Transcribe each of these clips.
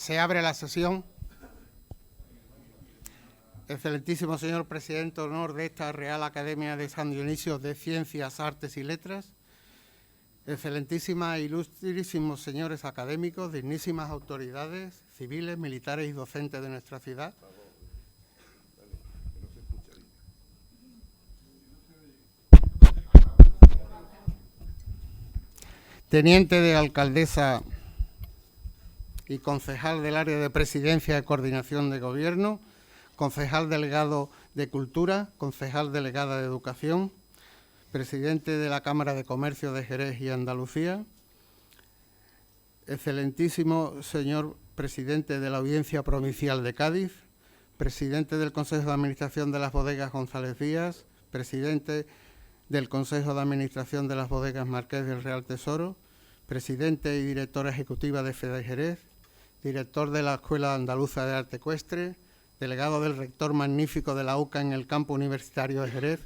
Se abre la sesión. Excelentísimo señor presidente de honor de esta Real Academia de San Dionisio de Ciencias, Artes y Letras, excelentísimas e ilustrísimos señores académicos, dignísimas autoridades civiles, militares y docentes de nuestra ciudad, teniente de alcaldesa y concejal del área de presidencia y coordinación de gobierno, concejal delegado de Cultura, concejal delegada de Educación, presidente de la Cámara de Comercio de Jerez y Andalucía, excelentísimo señor presidente de la Audiencia Provincial de Cádiz, presidente del Consejo de Administración de las Bodegas González Díaz, presidente del Consejo de Administración de las Bodegas Marqués del Real Tesoro, presidente y directora ejecutiva de FEDE Jerez, director de la Escuela Andaluza de Arte Ecuestre, delegado del rector magnífico de la UCA en el campo universitario de Jerez,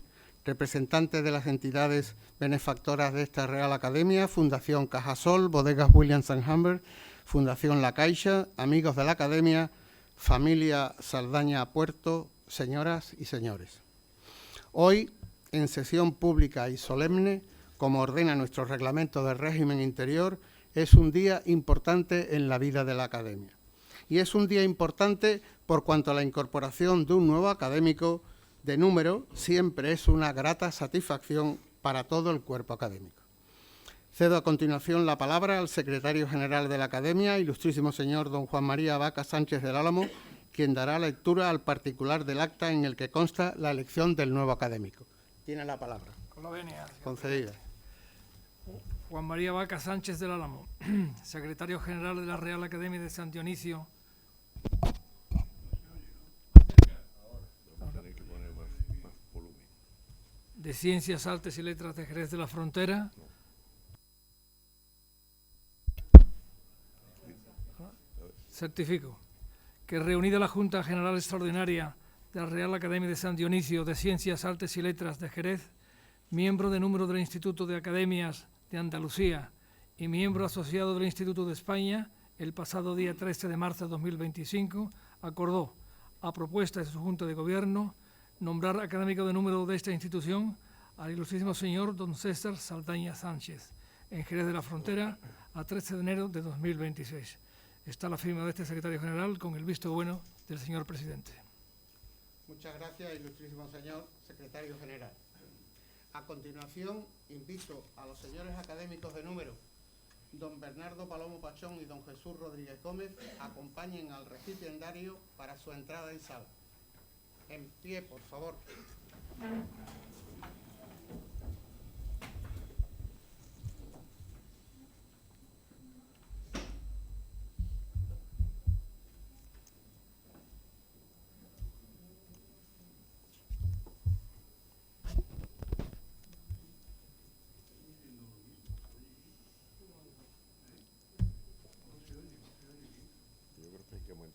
representantes de las entidades benefactoras de esta Real Academia, Fundación Cajasol, Bodegas Williams & Humber, Fundación La Caixa, amigos de la Academia, familia Saldaña Puerto, señoras y señores. Hoy, en sesión pública y solemne, como ordena nuestro reglamento de régimen interior, es un día importante en la vida de la Academia. Y es un día importante por cuanto a la incorporación de un nuevo académico de número siempre es una grata satisfacción para todo el cuerpo académico. Cedo a continuación la palabra al secretario general de la Academia, ilustrísimo señor don Juan María Vaca Sánchez del Álamo, quien dará lectura al particular del acta en el que consta la elección del nuevo académico. Tiene la palabra. Con la venia. Concedida. Juan María Vaca Sánchez del Álamo, secretario general de la Real Academia de San Dionisio. De Ciencias, Artes y Letras de Jerez de la Frontera. Certifico que reunida la Junta General Extraordinaria de la Real Academia de San Dionisio de Ciencias, Artes y Letras de Jerez, miembro de número del Instituto de Academias de Andalucía y miembro asociado del Instituto de España, el pasado día 13 de marzo de 2025, acordó, a propuesta de su Junta de Gobierno, nombrar académico de número de esta institución al ilustrísimo señor don César Saldaña Sánchez, en Jerez de la Frontera, a 13 de enero de 2026. Está la firma de este secretario general con el visto bueno del señor presidente. Muchas gracias, ilustrísimo señor secretario general. A continuación, invito a los señores académicos de número, don Bernardo Palomo Pachón y don Jesús Rodríguez Gómez, acompañen al recipiendario para su entrada en sala. En pie, por favor.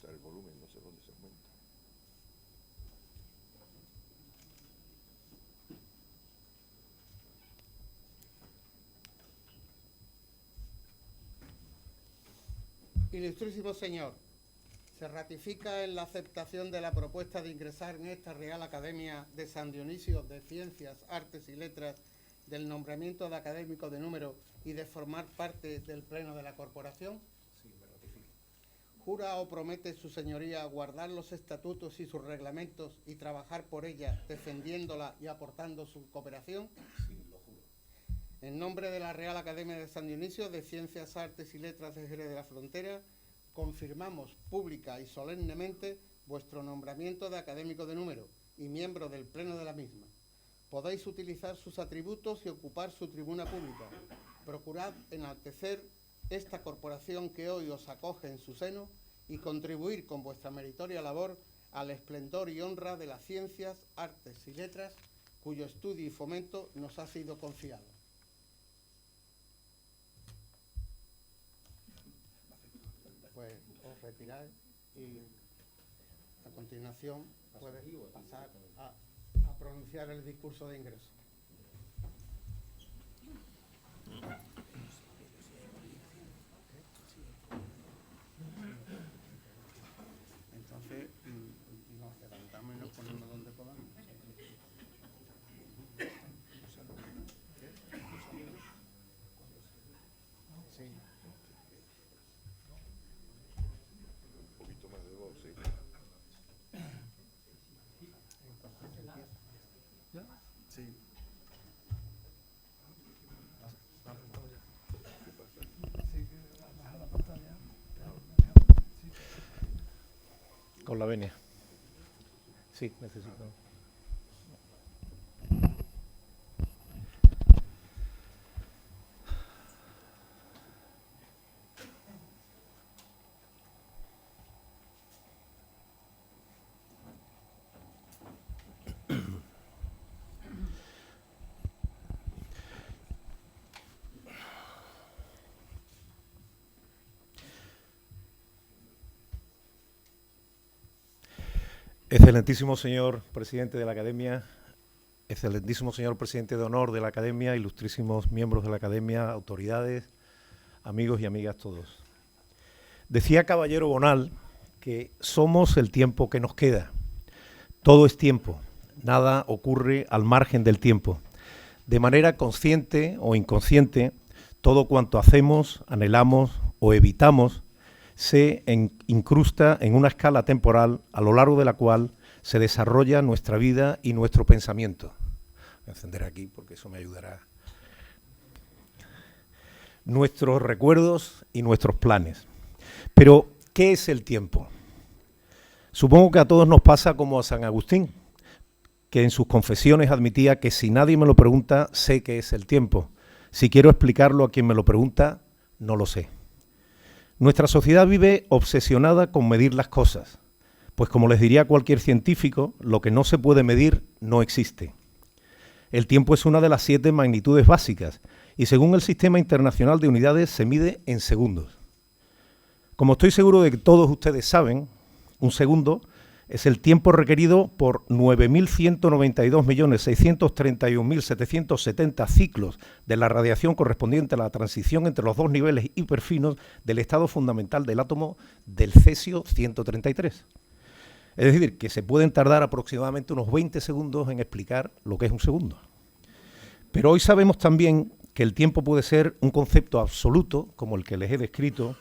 El volumen, no sé dónde se aumenta. Ilustrísimo señor, se ratifica en la aceptación de la propuesta de ingresar en esta Real Academia de San Dionisio de Ciencias, Artes y Letras del nombramiento de académico de número y de formar parte del Pleno de la Corporación. ¿Jura o promete su señoría guardar los estatutos y sus reglamentos y trabajar por ella, defendiéndola y aportando su cooperación? Sí, lo juro. En nombre de la Real Academia de San Dionisio de Ciencias, Artes y Letras de Jerez de la Frontera, confirmamos pública y solemnemente vuestro nombramiento de académico de número y miembro del Pleno de la misma. Podéis utilizar sus atributos y ocupar su tribuna pública. Procurad enaltecer esta corporación que hoy os acoge en su seno y contribuir con vuestra meritoria labor al esplendor y honra de las ciencias, artes y letras cuyo estudio y fomento nos ha sido confiado. Pues os retiráis y a continuación puedes pasar a pronunciar el discurso de ingreso. Con la venia. Sí, necesito. Excelentísimo señor presidente de la Academia, excelentísimo señor presidente de honor de la Academia, ilustrísimos miembros de la Academia, autoridades, amigos y amigas todos. Decía Caballero Bonal que somos el tiempo que nos queda. Todo es tiempo, nada ocurre al margen del tiempo. De manera consciente o inconsciente, todo cuanto hacemos, anhelamos o evitamos se incrusta en una escala temporal a lo largo de la cual se desarrolla nuestra vida y nuestro pensamiento. Voy a encender aquí porque eso me ayudará. Nuestros recuerdos y nuestros planes. Pero, ¿qué es el tiempo? Supongo que a todos nos pasa como a San Agustín, que en sus confesiones admitía que si nadie me lo pregunta, sé qué es el tiempo. Si quiero explicarlo a quien me lo pregunta, no lo sé. Nuestra sociedad vive obsesionada con medir las cosas, pues como les diría cualquier científico, lo que no se puede medir no existe. El tiempo es una de las 7 magnitudes básicas y según el Sistema Internacional de Unidades se mide en segundos. Como estoy seguro de que todos ustedes saben, un segundo es el tiempo requerido por 9.192.631.770 ciclos de la radiación correspondiente a la transición entre los 2 niveles hiperfinos del estado fundamental del átomo del cesio-133. Es decir, que se pueden tardar aproximadamente unos 20 segundos en explicar lo que es un segundo. Pero hoy sabemos también que el tiempo puede ser un concepto absoluto, como el que les he descrito,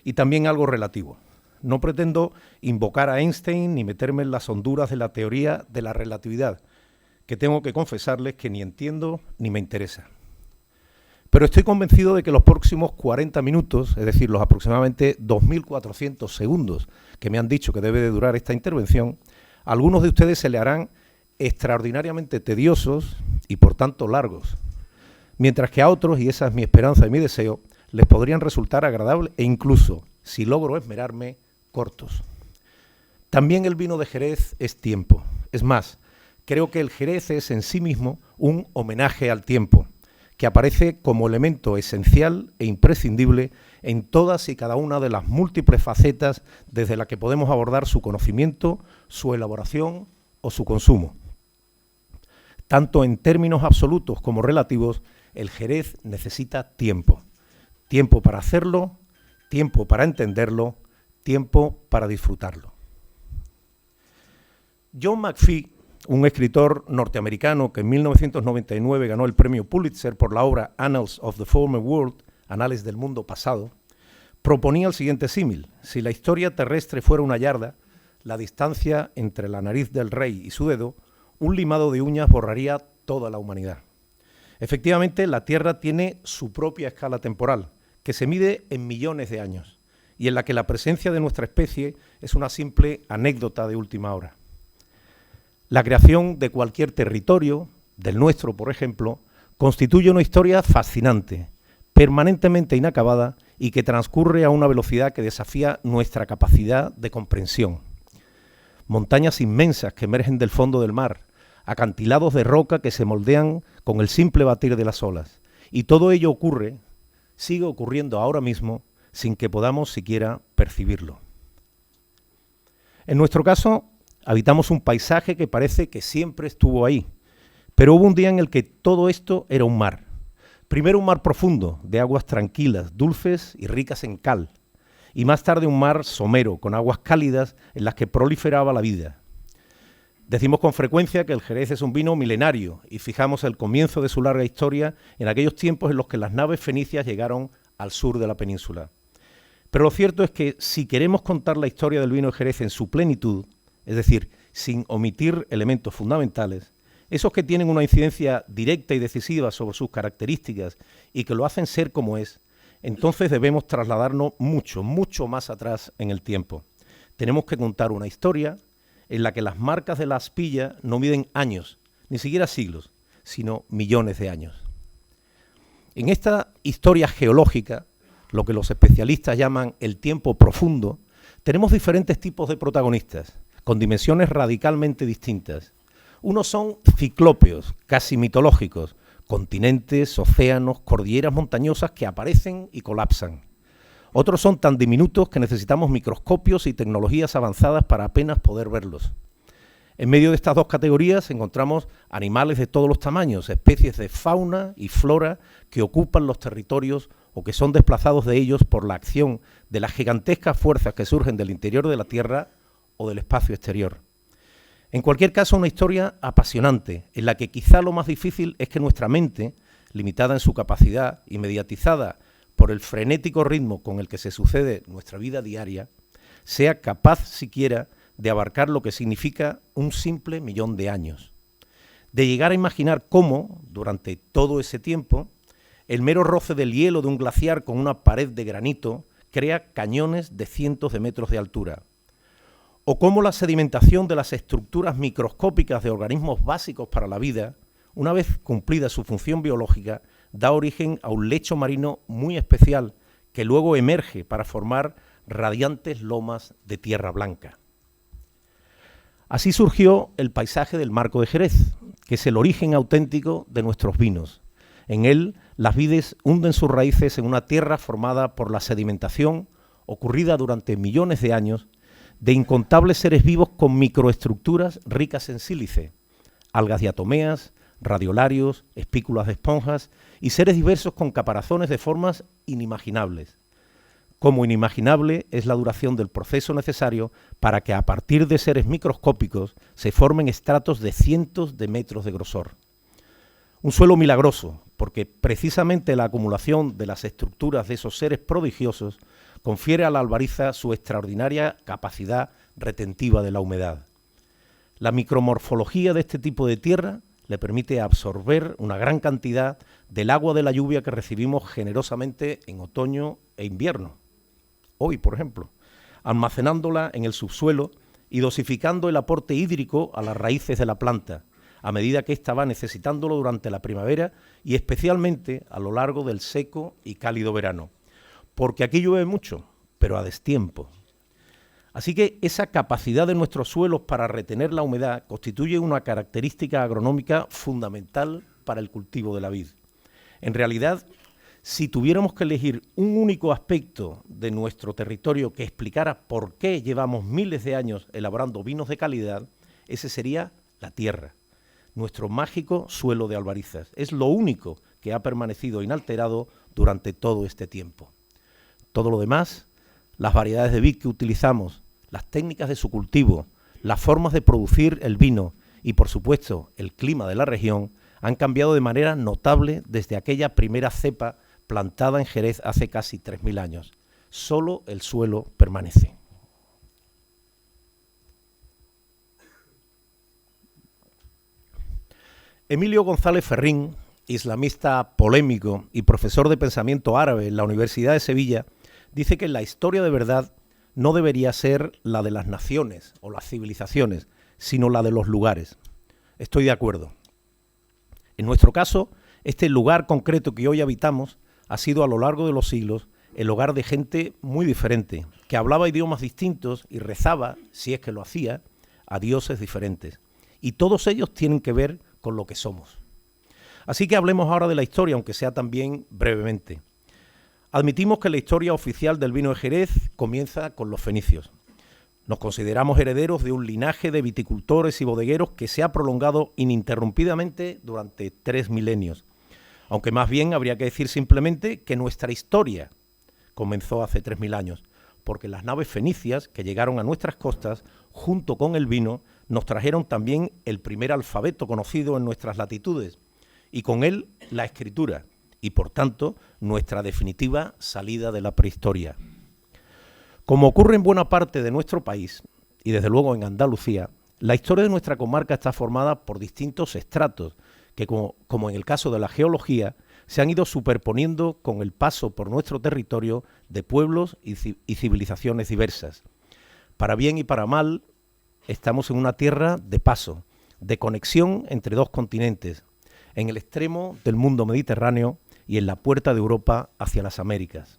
y también algo relativo. No pretendo invocar a Einstein ni meterme en las honduras de la teoría de la relatividad, que tengo que confesarles que ni entiendo ni me interesa. Pero estoy convencido de que los próximos 40 minutos, es decir, los aproximadamente 2.400 segundos que me han dicho que debe de durar esta intervención, a algunos de ustedes se le harán extraordinariamente tediosos y por tanto largos, mientras que a otros, y esa es mi esperanza y mi deseo, les podrían resultar agradables e incluso, si logro esmerarme, cortos. También el vino de Jerez es tiempo. Es más, creo que el Jerez es en sí mismo un homenaje al tiempo, que aparece como elemento esencial e imprescindible en todas y cada una de las múltiples facetas desde las que podemos abordar su conocimiento, su elaboración o su consumo. Tanto en términos absolutos como relativos, el Jerez necesita tiempo. Tiempo para hacerlo, tiempo para entenderlo, tiempo para disfrutarlo. John McPhee, un escritor norteamericano que en 1999 ganó el premio Pulitzer por la obra Annals of the Former World, Anales del Mundo Pasado, proponía el siguiente símil: si la historia terrestre fuera una yarda, la distancia entre la nariz del rey y su dedo, un limado de uñas borraría toda la humanidad. Efectivamente, la Tierra tiene su propia escala temporal, que se mide en millones de años, y en la que la presencia de nuestra especie es una simple anécdota de última hora. La creación de cualquier territorio, del nuestro por ejemplo, constituye una historia fascinante, permanentemente inacabada y que transcurre a una velocidad que desafía nuestra capacidad de comprensión. Montañas inmensas que emergen del fondo del mar, acantilados de roca que se moldean con el simple batir de las olas, y todo ello sigue ocurriendo ahora mismo, sin que podamos siquiera percibirlo. En nuestro caso, habitamos un paisaje que parece que siempre estuvo ahí, pero hubo un día en el que todo esto era un mar. Primero un mar profundo, de aguas tranquilas, dulces y ricas en cal, y más tarde un mar somero, con aguas cálidas en las que proliferaba la vida. Decimos con frecuencia que el Jerez es un vino milenario y fijamos el comienzo de su larga historia en aquellos tiempos en los que las naves fenicias llegaron al sur de la península. Pero lo cierto es que si queremos contar la historia del vino de Jerez en su plenitud, es decir, sin omitir elementos fundamentales, esos que tienen una incidencia directa y decisiva sobre sus características y que lo hacen ser como es, entonces debemos trasladarnos mucho, mucho más atrás en el tiempo. tenemos que contar una historia en la que las marcas de la aspilla no miden años, ni siquiera siglos, sino millones de años. En esta historia geológica, lo que los especialistas llaman el tiempo profundo, tenemos diferentes tipos de protagonistas, con dimensiones radicalmente distintas. Unos son ciclópeos, casi mitológicos, continentes, océanos, cordilleras montañosas que aparecen y colapsan. Otros son tan diminutos que necesitamos microscopios y tecnologías avanzadas para apenas poder verlos. En medio de estas dos categorías encontramos animales de todos los tamaños, especies de fauna y flora que ocupan los territorios o que son desplazados de ellos por la acción de las gigantescas fuerzas que surgen del interior de la Tierra o del espacio exterior. En cualquier caso, una historia apasionante, en la que quizá lo más difícil es que nuestra mente, limitada en su capacidad y mediatizada por el frenético ritmo con el que se sucede nuestra vida diaria, sea capaz siquiera de abarcar lo que significa un simple millón de años, de llegar a imaginar cómo, durante todo ese tiempo, el mero roce del hielo de un glaciar con una pared de granito crea cañones de cientos de metros de altura, o cómo la sedimentación de las estructuras microscópicas de organismos básicos para la vida, una vez cumplida su función biológica, da origen a un lecho marino muy especial que luego emerge para formar radiantes lomas de tierra blanca. Así surgió el paisaje del Marco de Jerez, que es el origen auténtico de nuestros vinos. En él, las vides hunden sus raíces en una tierra formada por la sedimentación, ocurrida durante millones de años, de incontables seres vivos con microestructuras ricas en sílice, algas diatomeas, radiolarios, espículas de esponjas y seres diversos con caparazones de formas inimaginables. Como inimaginable es la duración del proceso necesario para que a partir de seres microscópicos se formen estratos de cientos de metros de grosor. Un suelo milagroso, porque precisamente la acumulación de las estructuras de esos seres prodigiosos confiere a la albariza su extraordinaria capacidad retentiva de la humedad. La micromorfología de este tipo de tierra le permite absorber una gran cantidad del agua de la lluvia que recibimos generosamente en otoño e invierno. Hoy, por ejemplo, almacenándola en el subsuelo y dosificando el aporte hídrico a las raíces de la planta, a medida que ésta va necesitándolo durante la primavera y especialmente a lo largo del seco y cálido verano. Porque aquí llueve mucho, pero a destiempo. Así que esa capacidad de nuestros suelos para retener la humedad constituye una característica agronómica fundamental para el cultivo de la vid. En realidad, si tuviéramos que elegir un único aspecto de nuestro territorio que explicara por qué llevamos miles de años elaborando vinos de calidad, ese sería la tierra, nuestro mágico suelo de albarizas. Es lo único que ha permanecido inalterado durante todo este tiempo. Todo lo demás, las variedades de vid que utilizamos, las técnicas de su cultivo, las formas de producir el vino y, por supuesto, el clima de la región, han cambiado de manera notable desde aquella primera cepa plantada en Jerez hace casi 3.000 años. Solo el suelo permanece. Emilio González Ferrín, islamista polémico y profesor de pensamiento árabe en la Universidad de Sevilla, dice que la historia de verdad no debería ser la de las naciones o las civilizaciones, sino la de los lugares. Estoy de acuerdo. En nuestro caso, este lugar concreto que hoy habitamos ha sido a lo largo de los siglos el hogar de gente muy diferente, que hablaba idiomas distintos y rezaba, si es que lo hacía, a dioses diferentes. Y todos ellos tienen que ver con lo que somos. Así que hablemos ahora de la historia, aunque sea también brevemente. Admitimos que la historia oficial del vino de Jerez comienza con los fenicios. Nos consideramos herederos de un linaje de viticultores y bodegueros que se ha prolongado ininterrumpidamente durante 3 milenios. Aunque más bien habría que decir simplemente que nuestra historia comenzó hace 3.000 años, porque las naves fenicias que llegaron a nuestras costas, junto con el vino, nos trajeron también el primer alfabeto conocido en nuestras latitudes, y con él la escritura, y por tanto nuestra definitiva salida de la prehistoria. Como ocurre en buena parte de nuestro país, y desde luego en Andalucía, la historia de nuestra comarca está formada por distintos estratos, que como en el caso de la geología, se han ido superponiendo con el paso por nuestro territorio de pueblos y civilizaciones diversas. Para bien y para mal, estamos en una tierra de paso, de conexión entre dos continentes, en el extremo del mundo mediterráneo y en la puerta de Europa hacia las Américas.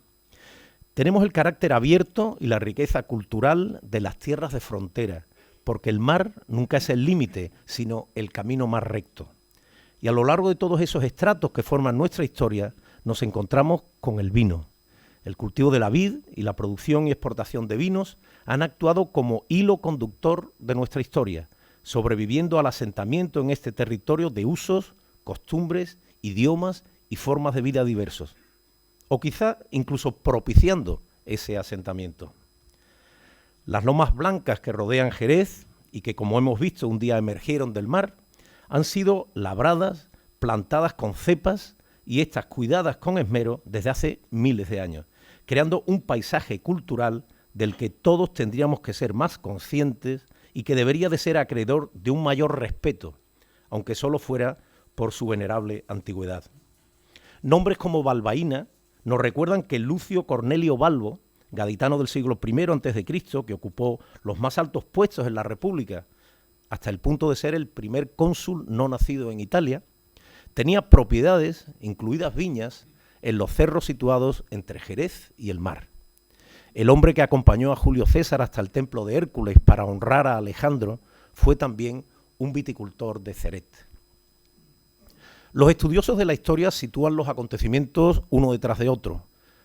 Tenemos el carácter abierto y la riqueza cultural de las tierras de frontera, porque el mar nunca es el límite, sino el camino más recto. Y a lo largo de todos esos estratos que forman nuestra historia, nos encontramos con el vino. El cultivo de la vid y la producción y exportación de vinos han actuado como hilo conductor de nuestra historia, sobreviviendo al asentamiento en este territorio de usos, costumbres, idiomas y formas de vida diversos, o quizá incluso propiciando ese asentamiento. Las lomas blancas que rodean Jerez y que, como hemos visto, un día emergieron del mar, han sido labradas, plantadas con cepas y estas cuidadas con esmero desde hace miles de años, creando un paisaje cultural del que todos tendríamos que ser más conscientes y que debería de ser acreedor de un mayor respeto, aunque solo fuera por su venerable antigüedad. Nombres como Balbaína nos recuerdan que Lucio Cornelio Balbo, gaditano del siglo I a.C., que ocupó los más altos puestos en la República, hasta el punto de ser el primer cónsul no nacido en Italia, tenía propiedades, incluidas viñas, en los cerros situados entre Jerez y el mar. El hombre que acompañó a Julio César hasta el templo de Hércules para honrar a Alejandro fue también un viticultor de Ceret. Los estudiosos de la historia sitúan los acontecimientos uno detrás de otro.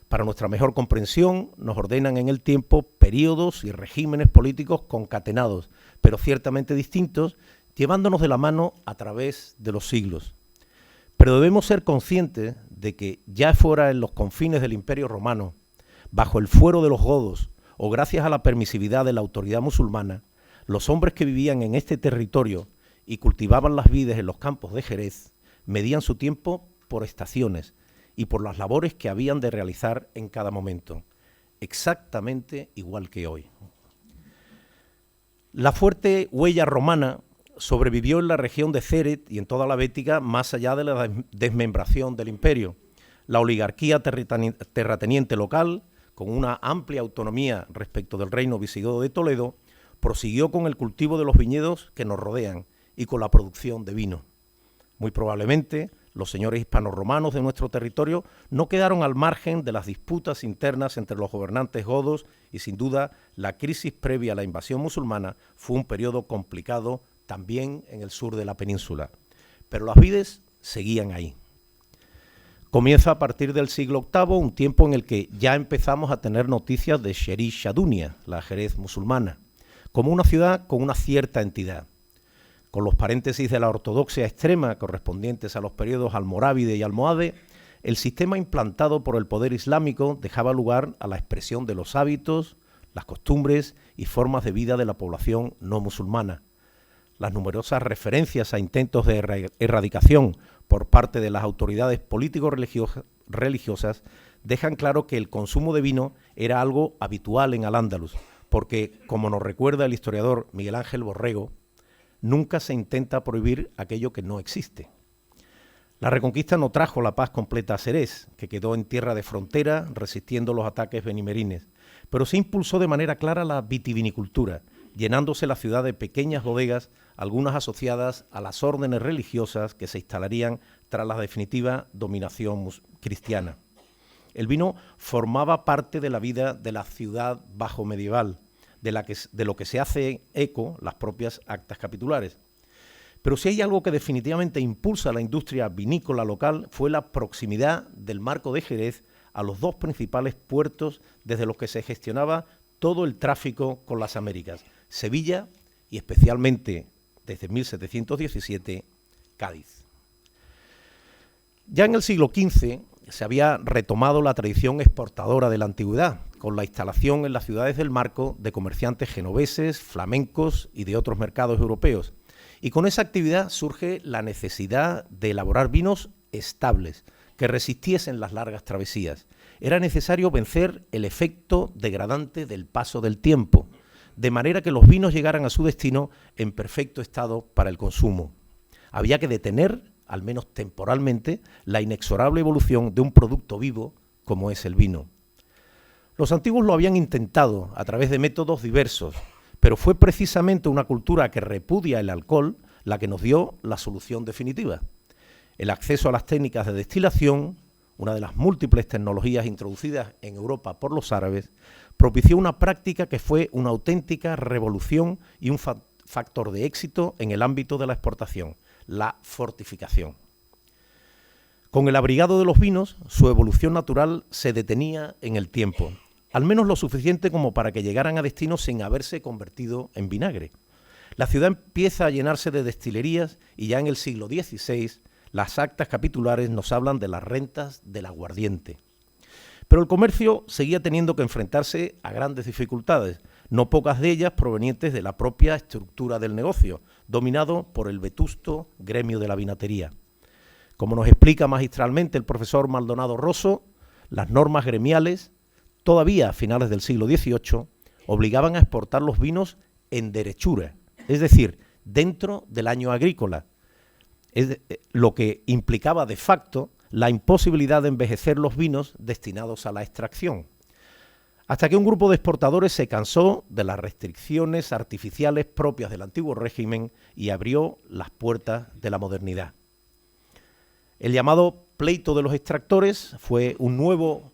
Para nuestra mejor comprensión, nos ordenan en el tiempo períodos y regímenes políticos concatenados, pero ciertamente distintos, llevándonos de la mano a través de los siglos. Pero debemos ser conscientes de que ya fuera en los confines del Imperio Romano, bajo el fuero de los godos o gracias a la permisividad de la autoridad musulmana, los hombres que vivían en este territorio y cultivaban las vides en los campos de Jerez medían su tiempo por estaciones y por las labores que habían de realizar en cada momento, exactamente igual que hoy. La fuerte huella romana sobrevivió en la región de Ceret y en toda la Bética más allá de la desmembración del imperio. La oligarquía terrateniente local, con una amplia autonomía respecto del reino visigodo de Toledo, prosiguió con el cultivo de los viñedos que nos rodean y con la producción de vino. Muy probablemente, los señores hispanorromanos de nuestro territorio no quedaron al margen de las disputas internas entre los gobernantes godos y, sin duda, la crisis previa a la invasión musulmana fue un periodo complicado también en el sur de la península. Pero las vides seguían ahí. Comienza a partir del siglo VIII, un tiempo en el que ya empezamos a tener noticias de Sheri Shadunia, la Jerez musulmana, como una ciudad con una cierta entidad. Con los paréntesis de la ortodoxia extrema correspondientes a los periodos almorávide y almohade, el sistema implantado por el poder islámico dejaba lugar a la expresión de los hábitos, las costumbres y formas de vida de la población no musulmana. Las numerosas referencias a intentos de erradicación por parte de las autoridades político-religiosas dejan claro que el consumo de vino era algo habitual en Al-Ándalus, porque, como nos recuerda el historiador Miguel Ángel Borrego, nunca se intenta prohibir aquello que no existe. La Reconquista no trajo la paz completa a Xerez, que quedó en tierra de frontera resistiendo los ataques benimerines, pero se impulsó de manera clara la vitivinicultura, llenándose la ciudad de pequeñas bodegas, algunas asociadas a las órdenes religiosas que se instalarían tras la definitiva dominación cristiana. El vino formaba parte de la vida de la ciudad bajo medieval, de lo que se hace eco las propias actas capitulares. Pero si hay algo que definitivamente impulsa la industria vinícola local fue la proximidad del Marco de Jerez a los dos principales puertos desde los que se gestionaba todo el tráfico con las Américas, Sevilla y especialmente desde 1717, Cádiz. Ya en el siglo XV se había retomado la tradición exportadora de la antigüedad, con la instalación en las ciudades del Marco de comerciantes genoveses, flamencos y de otros mercados europeos. Y con esa actividad surge la necesidad de elaborar vinos estables, que resistiesen las largas travesías. Era necesario vencer el efecto degradante del paso del tiempo, de manera que los vinos llegaran a su destino en perfecto estado para el consumo. Había que detener, al menos temporalmente, la inexorable evolución de un producto vivo como es el vino. Los antiguos lo habían intentado a través de métodos diversos, pero fue precisamente una cultura que repudia el alcohol la que nos dio la solución definitiva. El acceso a las técnicas de destilación, una de las múltiples tecnologías introducidas en Europa por los árabes, propició una práctica que fue una auténtica revolución y un factor de éxito en el ámbito de la exportación, la fortificación. Con el abrigado de los vinos, su evolución natural se detenía en el tiempo, al menos lo suficiente como para que llegaran a destino sin haberse convertido en vinagre. La ciudad empieza a llenarse de destilerías y ya en el siglo XVI las actas capitulares nos hablan de las rentas del aguardiente. Pero el comercio seguía teniendo que enfrentarse a grandes dificultades, no pocas de ellas provenientes de la propia estructura del negocio, dominado por el vetusto gremio de la vinatería. Como nos explica magistralmente el profesor Maldonado Rosso, las normas gremiales, todavía a finales del siglo XVIII, obligaban a exportar los vinos en derechura, es decir, dentro del año agrícola, lo que implicaba de facto la imposibilidad de envejecer los vinos destinados a la extracción. Hasta que un grupo de exportadores se cansó de las restricciones artificiales propias del antiguo régimen y abrió las puertas de la modernidad. El llamado pleito de los extractores fue un nuevo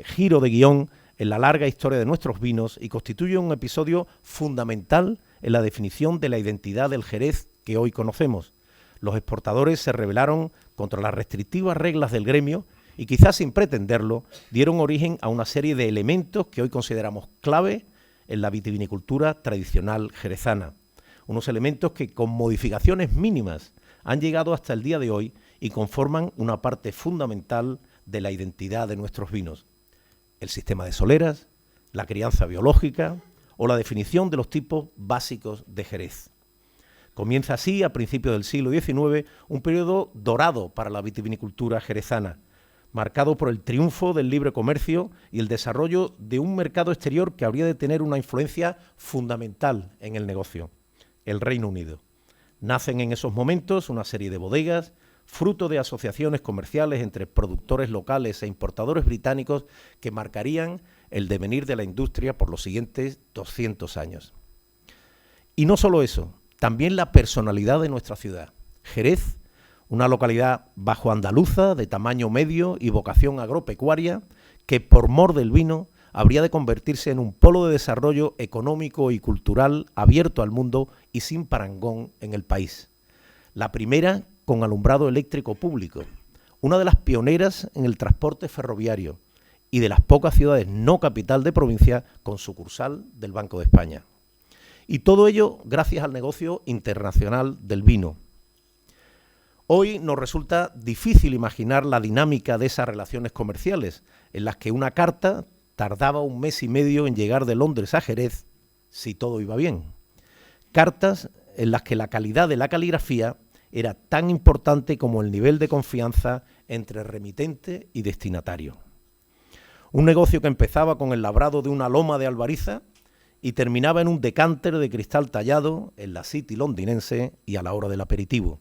giro de guión en la larga historia de nuestros vinos y constituye un episodio fundamental en la definición de la identidad del Jerez que hoy conocemos. Los exportadores se rebelaron contra las restrictivas reglas del gremio y quizás sin pretenderlo dieron origen a una serie de elementos que hoy consideramos clave en la vitivinicultura tradicional jerezana. Unos elementos que con modificaciones mínimas han llegado hasta el día de hoy y conforman una parte fundamental de la identidad de nuestros vinos. El sistema de soleras, la crianza biológica o la definición de los tipos básicos de Jerez. Comienza así, a principios del siglo XIX, un periodo dorado para la vitivinicultura jerezana, marcado por el triunfo del libre comercio y el desarrollo de un mercado exterior que habría de tener una influencia fundamental en el negocio, el Reino Unido. Nacen en esos momentos una serie de bodegas, fruto de asociaciones comerciales entre productores locales e importadores británicos que marcarían el devenir de la industria por los siguientes 200 años. Y no solo eso, también la personalidad de nuestra ciudad. Jerez, una localidad bajo andaluza de tamaño medio y vocación agropecuaria, que por mor del vino habría de convertirse en un polo de desarrollo económico y cultural abierto al mundo y sin parangón en el país. La primera con alumbrado eléctrico público, una de las pioneras en el transporte ferroviario y de las pocas ciudades no capital de provincia con sucursal del Banco de España. Y todo ello gracias al negocio internacional del vino. Hoy nos resulta difícil imaginar la dinámica de esas relaciones comerciales, en las que una carta tardaba 1 mes y medio en llegar de Londres a Jerez, si todo iba bien. Cartas en las que la calidad de la caligrafía era tan importante como el nivel de confianza entre remitente y destinatario. Un negocio que empezaba con el labrado de una loma de albariza y terminaba en un decánter de cristal tallado en la City londinense y a la hora del aperitivo.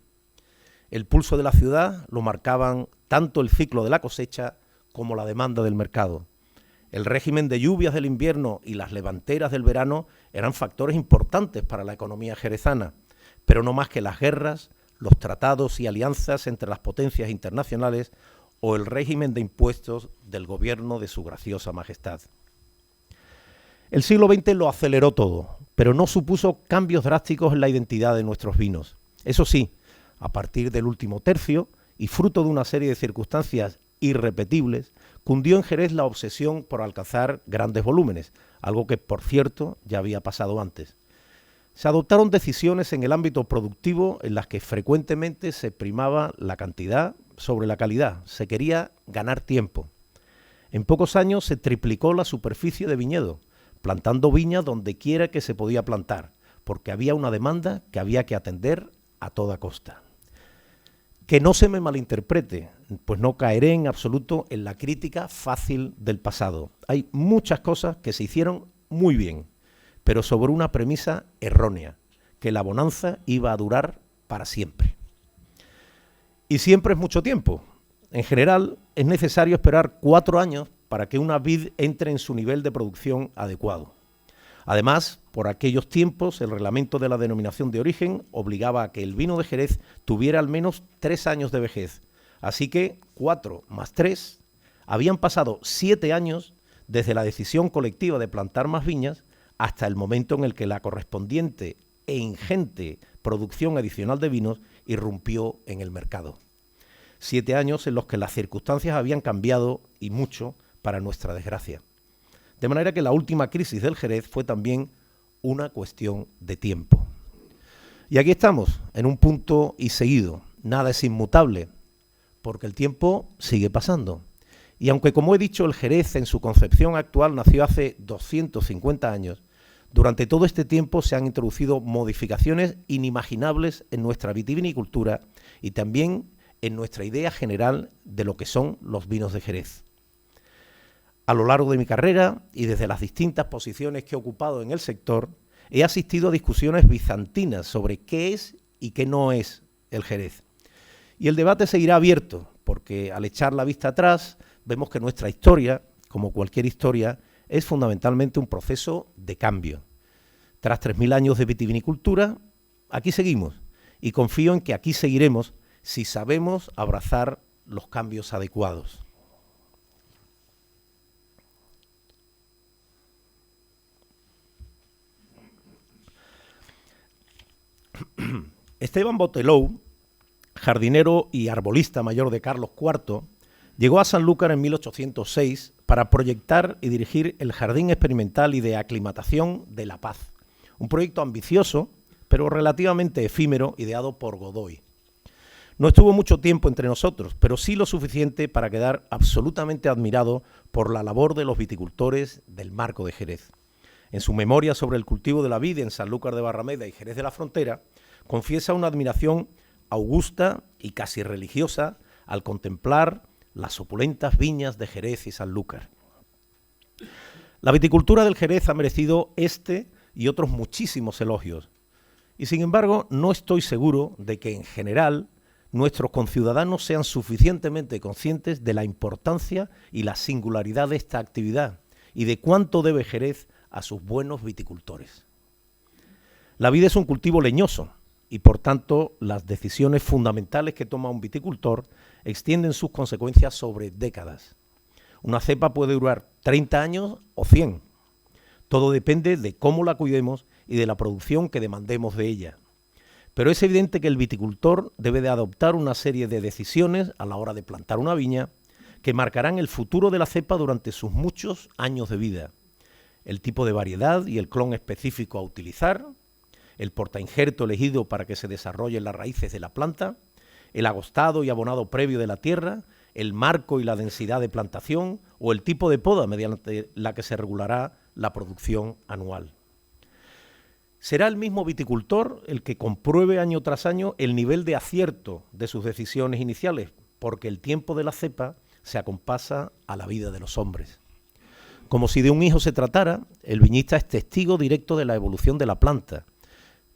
El pulso de la ciudad lo marcaban tanto el ciclo de la cosecha como la demanda del mercado. El régimen de lluvias del invierno y las levanteras del verano eran factores importantes para la economía jerezana, pero no más que las guerras, los tratados y alianzas entre las potencias internacionales o el régimen de impuestos del gobierno de su graciosa majestad. El siglo XX lo aceleró todo, pero no supuso cambios drásticos en la identidad de nuestros vinos. Eso sí, a partir del último tercio, y fruto de una serie de circunstancias irrepetibles, cundió en Jerez la obsesión por alcanzar grandes volúmenes, algo que, por cierto, ya había pasado antes. Se adoptaron decisiones en el ámbito productivo en las que frecuentemente se primaba la cantidad sobre la calidad. Se quería ganar tiempo. En pocos años se triplicó la superficie de viñedo, plantando viña donde quiera que se podía plantar, porque había una demanda que había que atender a toda costa. Que no se me malinterprete, pues no caeré en absoluto en la crítica fácil del pasado. Hay muchas cosas que se hicieron muy bien, pero sobre una premisa errónea, que la bonanza iba a durar para siempre. Y siempre es mucho tiempo. En general, es necesario esperar 4 años para que una vid entre en su nivel de producción adecuado. Además, por aquellos tiempos, el reglamento de la denominación de origen obligaba a que el vino de Jerez tuviera al menos 3 años de vejez. Así que 4 más 3, habían pasado 7 años desde la decisión colectiva de plantar más viñas hasta el momento en el que la correspondiente e ingente producción adicional de vinos irrumpió en el mercado. 7 años en los que las circunstancias habían cambiado y mucho para nuestra desgracia. De manera que la última crisis del Jerez fue también una cuestión de tiempo. Y aquí estamos, en un punto y seguido. Nada es inmutable, porque el tiempo sigue pasando. Y aunque, como he dicho, el Jerez en su concepción actual nació hace 250 años, durante todo este tiempo se han introducido modificaciones inimaginables en nuestra vitivinicultura y también en nuestra idea general de lo que son los vinos de Jerez. A lo largo de mi carrera y desde las distintas posiciones que he ocupado en el sector, he asistido a discusiones bizantinas sobre qué es y qué no es el Jerez. Y el debate seguirá abierto, porque al echar la vista atrás, vemos que nuestra historia, como cualquier historia, es fundamentalmente un proceso de cambio. Tras 3.000 años de vitivinicultura, aquí seguimos, y confío en que aquí seguiremos si sabemos abrazar los cambios adecuados. Esteban Botelou, jardinero y arbolista mayor de Carlos IV, llegó a Sanlúcar en 1806 para proyectar y dirigir el Jardín Experimental y de Aclimatación de La Paz, un proyecto ambicioso, pero relativamente efímero, ideado por Godoy. No estuvo mucho tiempo entre nosotros, pero sí lo suficiente para quedar absolutamente admirado por la labor de los viticultores del Marco de Jerez. En su memoria sobre el cultivo de la vid en Sanlúcar de Barrameda y Jerez de la Frontera, confiesa una admiración augusta y casi religiosa al contemplar las opulentas viñas de Jerez y Sanlúcar. La viticultura del Jerez ha merecido este y otros muchísimos elogios, y sin embargo no estoy seguro de que en general nuestros conciudadanos sean suficientemente conscientes de la importancia y la singularidad de esta actividad y de cuánto debe Jerez a sus buenos viticultores. La vid es un cultivo leñoso y por tanto las decisiones fundamentales que toma un viticultor extienden sus consecuencias sobre décadas. Una cepa puede durar 30 años o 100. Todo depende de cómo la cuidemos y de la producción que demandemos de ella. Pero es evidente que el viticultor debe de adoptar una serie de decisiones a la hora de plantar una viña que marcarán el futuro de la cepa durante sus muchos años de vida. El tipo de variedad y el clon específico a utilizar, el portainjerto elegido para que se desarrollen las raíces de la planta, el agostado y abonado previo de la tierra, el marco y la densidad de plantación o el tipo de poda mediante la que se regulará la producción anual. Será el mismo viticultor el que compruebe año tras año el nivel de acierto de sus decisiones iniciales, porque el tiempo de la cepa se acompasa a la vida de los hombres. Como si de un hijo se tratara, el viñista es testigo directo de la evolución de la planta.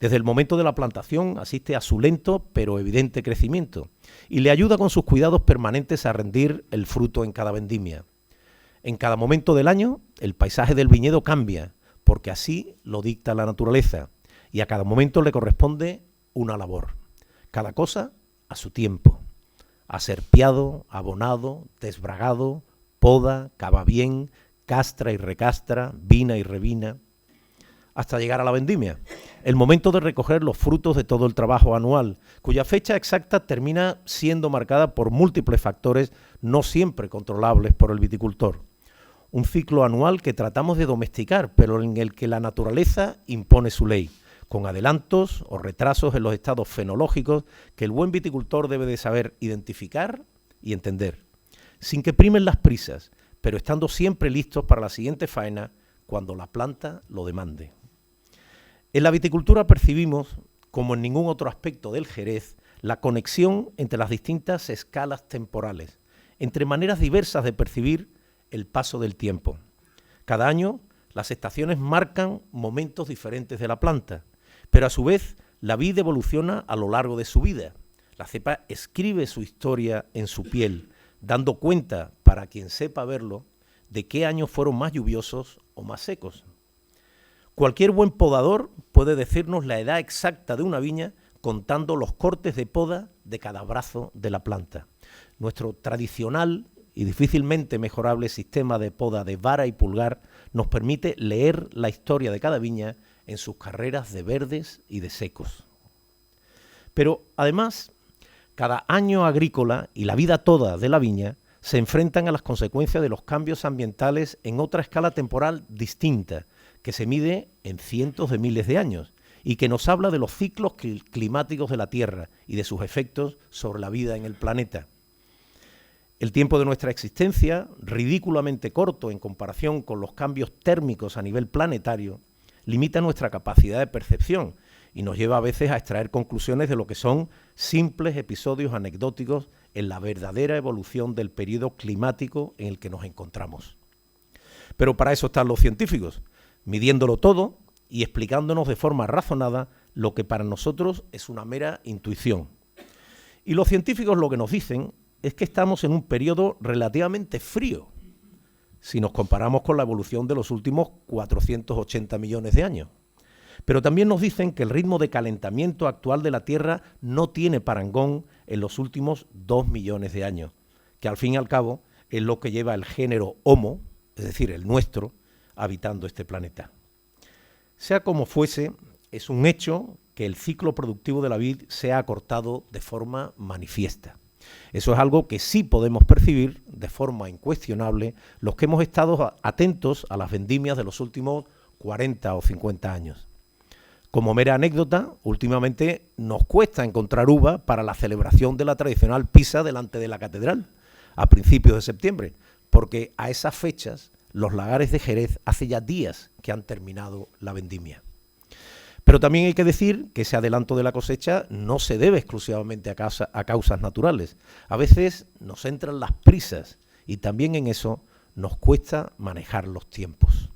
Desde el momento de la plantación asiste a su lento pero evidente crecimiento y le ayuda con sus cuidados permanentes a rendir el fruto en cada vendimia. En cada momento del año, el paisaje del viñedo cambia, porque así lo dicta la naturaleza, y a cada momento le corresponde una labor. Cada cosa a su tiempo. Aserpiado, abonado, desbragado, poda, cava bien, castra y recastra, vina y revina, hasta llegar a la vendimia, el momento de recoger los frutos de todo el trabajo anual, cuya fecha exacta termina siendo marcada por múltiples factores no siempre controlables por el viticultor. Un ciclo anual que tratamos de domesticar, pero en el que la naturaleza impone su ley, con adelantos o retrasos en los estados fenológicos que el buen viticultor debe de saber identificar y entender, sin que primen las prisas, pero estando siempre listos para la siguiente faena cuando la planta lo demande. En la viticultura percibimos, como en ningún otro aspecto del Jerez, la conexión entre las distintas escalas temporales, entre maneras diversas de percibir el paso del tiempo. Cada año, las estaciones marcan momentos diferentes de la planta, pero a su vez, la vid evoluciona a lo largo de su vida. La cepa escribe su historia en su piel, dando cuenta, para quien sepa verlo, de qué años fueron más lluviosos o más secos. Cualquier buen podador puede decirnos la edad exacta de una viña contando los cortes de poda de cada brazo de la planta. Nuestro tradicional y difícilmente mejorable sistema de poda de vara y pulgar nos permite leer la historia de cada viña en sus carreras de verdes y de secos. Pero además, cada año agrícola y la vida toda de la viña se enfrentan a las consecuencias de los cambios ambientales en otra escala temporal distinta, que se mide en cientos de miles de años y que nos habla de los ciclos climáticos de la Tierra y de sus efectos sobre la vida en el planeta. El tiempo de nuestra existencia, ridículamente corto en comparación con los cambios térmicos a nivel planetario, limita nuestra capacidad de percepción y nos lleva a veces a extraer conclusiones de lo que son simples episodios anecdóticos en la verdadera evolución del periodo climático en el que nos encontramos. Pero para eso están los científicos, midiéndolo todo y explicándonos de forma razonada lo que para nosotros es una mera intuición. Y los científicos lo que nos dicen es que estamos en un periodo relativamente frío, si nos comparamos con la evolución de los últimos 480 millones de años. Pero también nos dicen que el ritmo de calentamiento actual de la Tierra no tiene parangón en los últimos 2 millones de años, que al fin y al cabo es lo que lleva el género Homo, es decir, el nuestro, habitando este planeta. Sea como fuese, es un hecho que el ciclo productivo de la vid se ha acortado de forma manifiesta. Eso es algo que sí podemos percibir de forma incuestionable los que hemos estado atentos a las vendimias de los últimos 40 o 50 años. Como mera anécdota, últimamente nos cuesta encontrar uva para la celebración de la tradicional pisa delante de la catedral, a principios de septiembre, porque a esas fechas los lagares de Jerez hace ya días que han terminado la vendimia. Pero también hay que decir que ese adelanto de la cosecha no se debe exclusivamente a causas naturales. A veces nos entran las prisas y también en eso nos cuesta manejar los tiempos.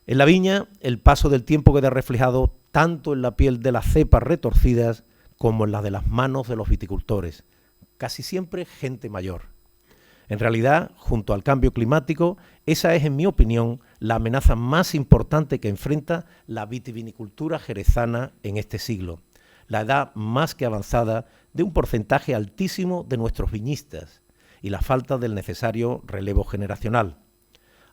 En la viña, el paso del tiempo queda reflejado tanto en la piel de las cepas retorcidas como en la de las manos de los viticultores, casi siempre gente mayor. En realidad, junto al cambio climático, esa es, en mi opinión, la amenaza más importante que enfrenta la vitivinicultura jerezana en este siglo. La edad más que avanzada de un porcentaje altísimo de nuestros viñistas y la falta del necesario relevo generacional.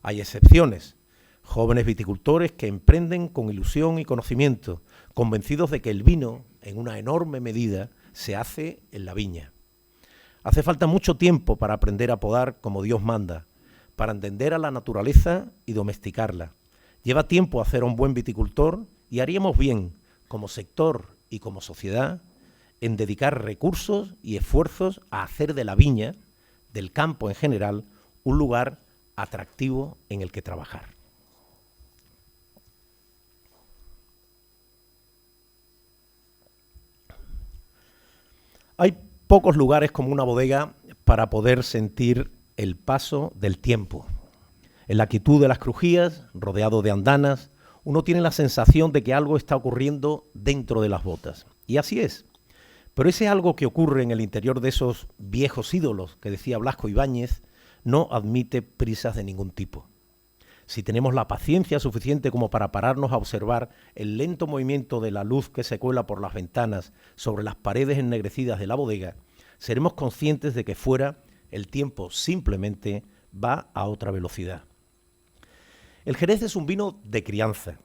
Hay excepciones, jóvenes viticultores que emprenden con ilusión y conocimiento, convencidos de que el vino, en una enorme medida, se hace en la viña. Hace falta mucho tiempo para aprender a podar como Dios manda, para entender a la naturaleza y domesticarla. Lleva tiempo hacer a un buen viticultor y haríamos bien, como sector y como sociedad, en dedicar recursos y esfuerzos a hacer de la viña, del campo en general, un lugar atractivo en el que trabajar. Hay pocos lugares como una bodega para poder sentir el paso del tiempo. En la quietud de las crujías, rodeado de andanas, uno tiene la sensación de que algo está ocurriendo dentro de las botas. Y así es. Pero ese algo que ocurre en el interior de esos viejos ídolos que decía Blasco Ibáñez no admite prisas de ningún tipo. Si tenemos la paciencia suficiente como para pararnos a observar el lento movimiento de la luz que se cuela por las ventanas sobre las paredes ennegrecidas de la bodega, seremos conscientes de que fuera el tiempo simplemente va a otra velocidad. El Jerez es un vino de crianza.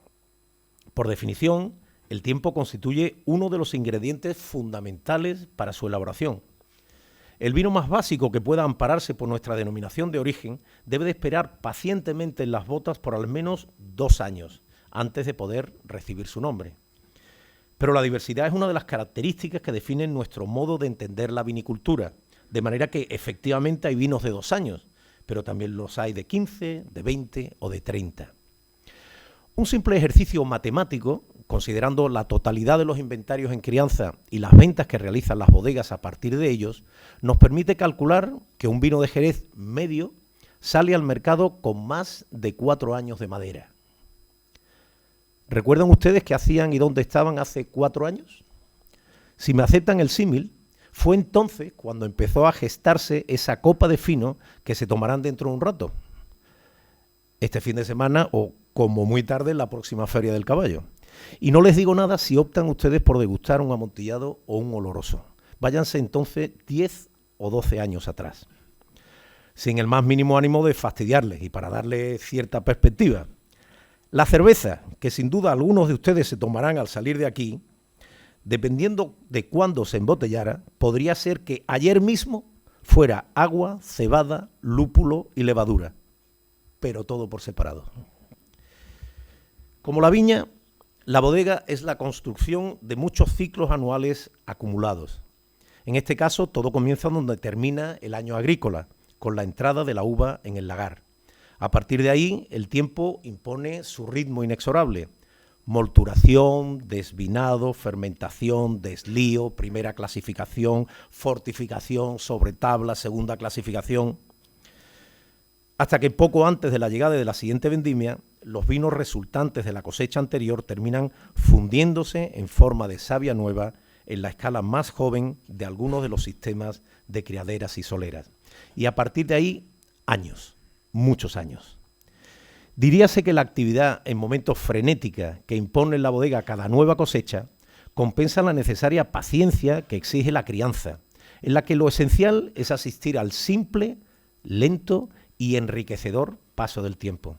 Por definición, el tiempo constituye uno de los ingredientes fundamentales para su elaboración. El vino más básico que pueda ampararse por nuestra denominación de origen debe de esperar pacientemente en las botas por al menos 2 años antes de poder recibir su nombre. Pero la diversidad es una de las características que definen nuestro modo de entender la vinicultura, de manera que efectivamente hay vinos de 2 años, pero también los hay de 15, de 20 o de 30. Un simple ejercicio matemático, considerando la totalidad de los inventarios en crianza y las ventas que realizan las bodegas a partir de ellos, nos permite calcular que un vino de Jerez medio sale al mercado con más de 4 años de madera. ¿Recuerdan ustedes qué hacían y dónde estaban hace 4 años? Si me aceptan el símil, fue entonces cuando empezó a gestarse esa copa de fino que se tomarán dentro de un rato. este fin de semana o como muy tarde en la próxima Feria del Caballo. Y no les digo nada si optan ustedes por degustar un amontillado o un oloroso. Váyanse entonces 10 o 12 años atrás, sin el más mínimo ánimo de fastidiarles y para darles cierta perspectiva. La cerveza, que sin duda algunos de ustedes se tomarán al salir de aquí, dependiendo de cuándo se embotellara, podría ser que ayer mismo fuera agua, cebada, lúpulo y levadura, pero todo por separado. Como la viña, la bodega es la construcción de muchos ciclos anuales acumulados. En este caso, todo comienza donde termina el año agrícola, con la entrada de la uva en el lagar. A partir de ahí, el tiempo impone su ritmo inexorable. Molturación, desvinado, fermentación, deslío, primera clasificación, fortificación, sobretabla, segunda clasificación. Hasta que poco antes de la llegada de la siguiente vendimia, los vinos resultantes de la cosecha anterior terminan fundiéndose en forma de savia nueva en la escala más joven de algunos de los sistemas de criaderas y soleras. Y a partir de ahí, años, muchos años. Diríase que la actividad en momentos frenética que impone en la bodega cada nueva cosecha compensa la necesaria paciencia que exige la crianza, en la que lo esencial es asistir al simple, lento y enriquecedor paso del tiempo,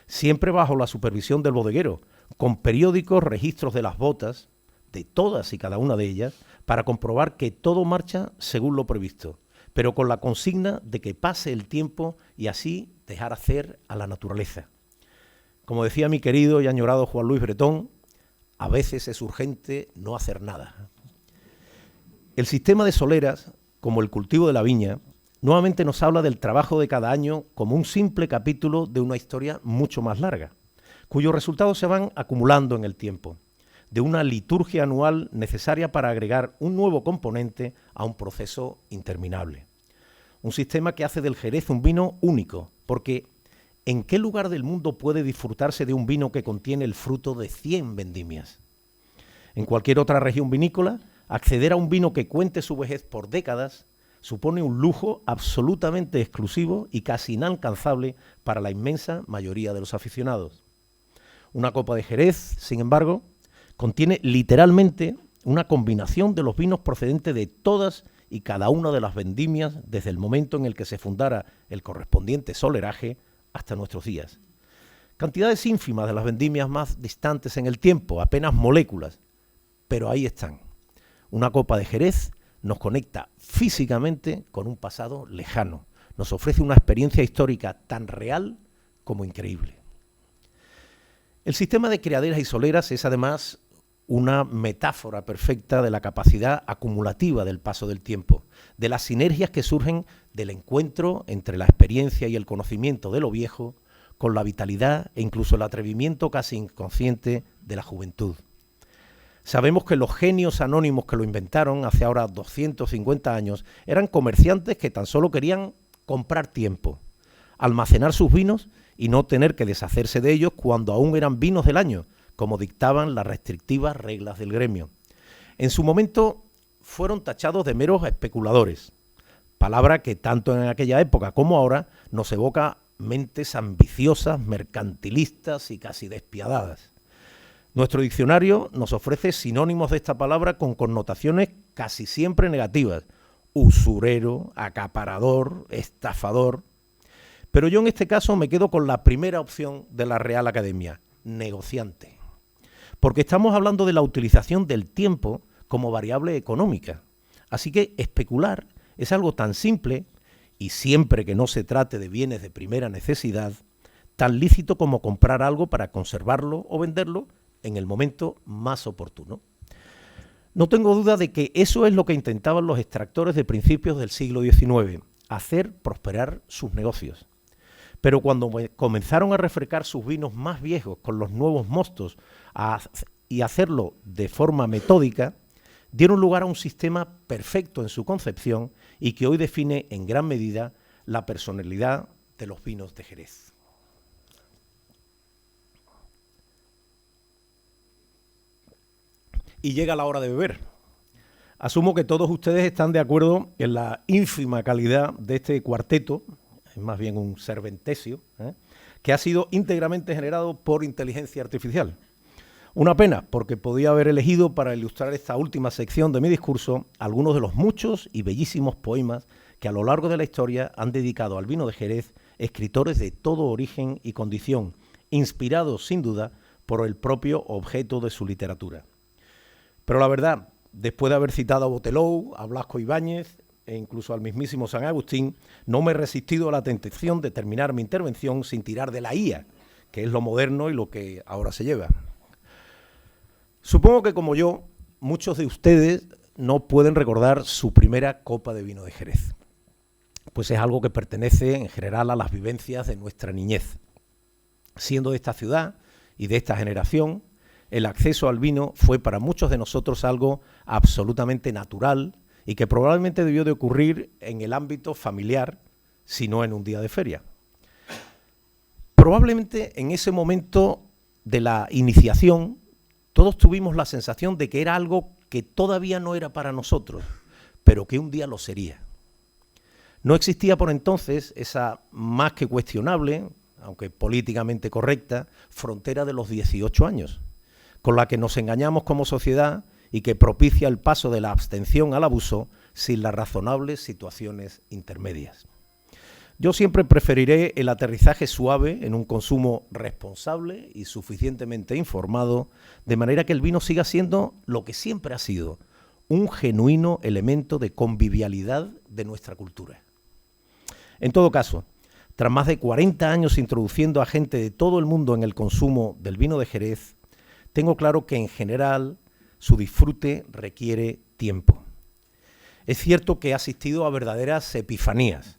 siempre bajo la supervisión del bodeguero, con periódicos registros de las botas, de todas y cada una de ellas, para comprobar que todo marcha según lo previsto, pero con la consigna de que pase el tiempo y así dejar hacer a la naturaleza. Como decía mi querido y añorado Juan Luis Bretón, a veces es urgente no hacer nada. El sistema de soleras, como el cultivo de la viña, nuevamente nos habla del trabajo de cada año como un simple capítulo de una historia mucho más larga, cuyos resultados se van acumulando en el tiempo, de una liturgia anual necesaria para agregar un nuevo componente a un proceso interminable. Un sistema que hace del Jerez un vino único, porque ¿en qué lugar del mundo puede disfrutarse de un vino que contiene el fruto de 100 vendimias? En cualquier otra región vinícola, acceder a un vino que cuente su vejez por décadas supone un lujo absolutamente exclusivo y casi inalcanzable para la inmensa mayoría de los aficionados. Una copa de Jerez, sin embargo, contiene literalmente una combinación de los vinos procedentes de todas y cada una de las vendimias desde el momento en el que se fundara el correspondiente soleraje hasta nuestros días. Cantidades ínfimas de las vendimias más distantes en el tiempo, apenas moléculas, pero ahí están. Una copa de Jerez nos conecta físicamente con un pasado lejano, nos ofrece una experiencia histórica tan real como increíble. El sistema de criaderas y soleras es además una metáfora perfecta de la capacidad acumulativa del paso del tiempo, de las sinergias que surgen del encuentro entre la experiencia y el conocimiento de lo viejo con la vitalidad e incluso el atrevimiento casi inconsciente de la juventud. Sabemos que los genios anónimos que lo inventaron hace ahora 250 años eran comerciantes que tan solo querían comprar tiempo, almacenar sus vinos y no tener que deshacerse de ellos cuando aún eran vinos del año, como dictaban las restrictivas reglas del gremio. En su momento fueron tachados de meros especuladores, palabra que tanto en aquella época como ahora nos evoca mentes ambiciosas, mercantilistas y casi despiadadas. Nuestro diccionario nos ofrece sinónimos de esta palabra con connotaciones casi siempre negativas: usurero, acaparador, estafador. Pero yo en este caso me quedo con la primera opción de la Real Academia: negociante. Porque estamos hablando de la utilización del tiempo como variable económica. Así que especular es algo tan simple, y siempre que no se trate de bienes de primera necesidad, tan lícito como comprar algo para conservarlo o venderlo en el momento más oportuno. No tengo duda de que eso es lo que intentaban los extractores de principios del siglo XIX, hacer prosperar sus negocios. Pero cuando comenzaron a refrescar sus vinos más viejos con los nuevos mostos y hacerlo de forma metódica, dieron lugar a un sistema perfecto en su concepción y que hoy define en gran medida la personalidad de los vinos de Jerez. Y llega la hora de beber. Asumo que todos ustedes están de acuerdo en la ínfima calidad de este cuarteto, es más bien un serventesio, que ha sido íntegramente generado por inteligencia artificial. Una pena, porque podía haber elegido para ilustrar esta última sección de mi discurso algunos de los muchos y bellísimos poemas que a lo largo de la historia han dedicado al vino de Jerez escritores de todo origen y condición, inspirados sin duda por el propio objeto de su literatura. Pero la verdad, después de haber citado a Botelou, a Blasco Ibáñez e incluso al mismísimo San Agustín, no me he resistido a la tentación de terminar mi intervención sin tirar de la IA, que es lo moderno y lo que ahora se lleva. Supongo que como yo, muchos de ustedes no pueden recordar su primera copa de vino de Jerez, pues es algo que pertenece en general a las vivencias de nuestra niñez. Siendo de esta ciudad y de esta generación, el acceso al vino fue para muchos de nosotros algo absolutamente natural y que probablemente debió de ocurrir en el ámbito familiar, si no en un día de feria. Probablemente en ese momento de la iniciación, todos tuvimos la sensación de que era algo que todavía no era para nosotros, pero que un día lo sería. No existía por entonces esa más que cuestionable, aunque políticamente correcta, frontera de los 18 años, con la que nos engañamos como sociedad y que propicia el paso de la abstención al abuso sin las razonables situaciones intermedias. Yo siempre preferiré el aterrizaje suave en un consumo responsable y suficientemente informado, de manera que el vino siga siendo lo que siempre ha sido, un genuino elemento de convivialidad de nuestra cultura. En todo caso, tras más de 40 años introduciendo a gente de todo el mundo en el consumo del vino de Jerez, tengo claro que en general su disfrute requiere tiempo. Es cierto que he asistido a verdaderas epifanías,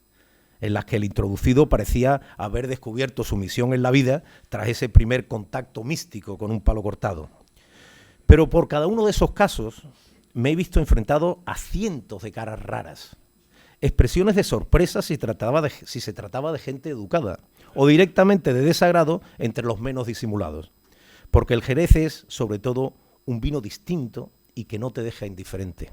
en las que el introducido parecía haber descubierto su misión en la vida tras ese primer contacto místico con un palo cortado. Pero por cada uno de esos casos me he visto enfrentado a cientos de caras raras, expresiones de sorpresa si se trataba de gente educada, o directamente de desagrado entre los menos disimulados, porque el Jerez es, sobre todo, un vino distinto y que no te deja indiferente.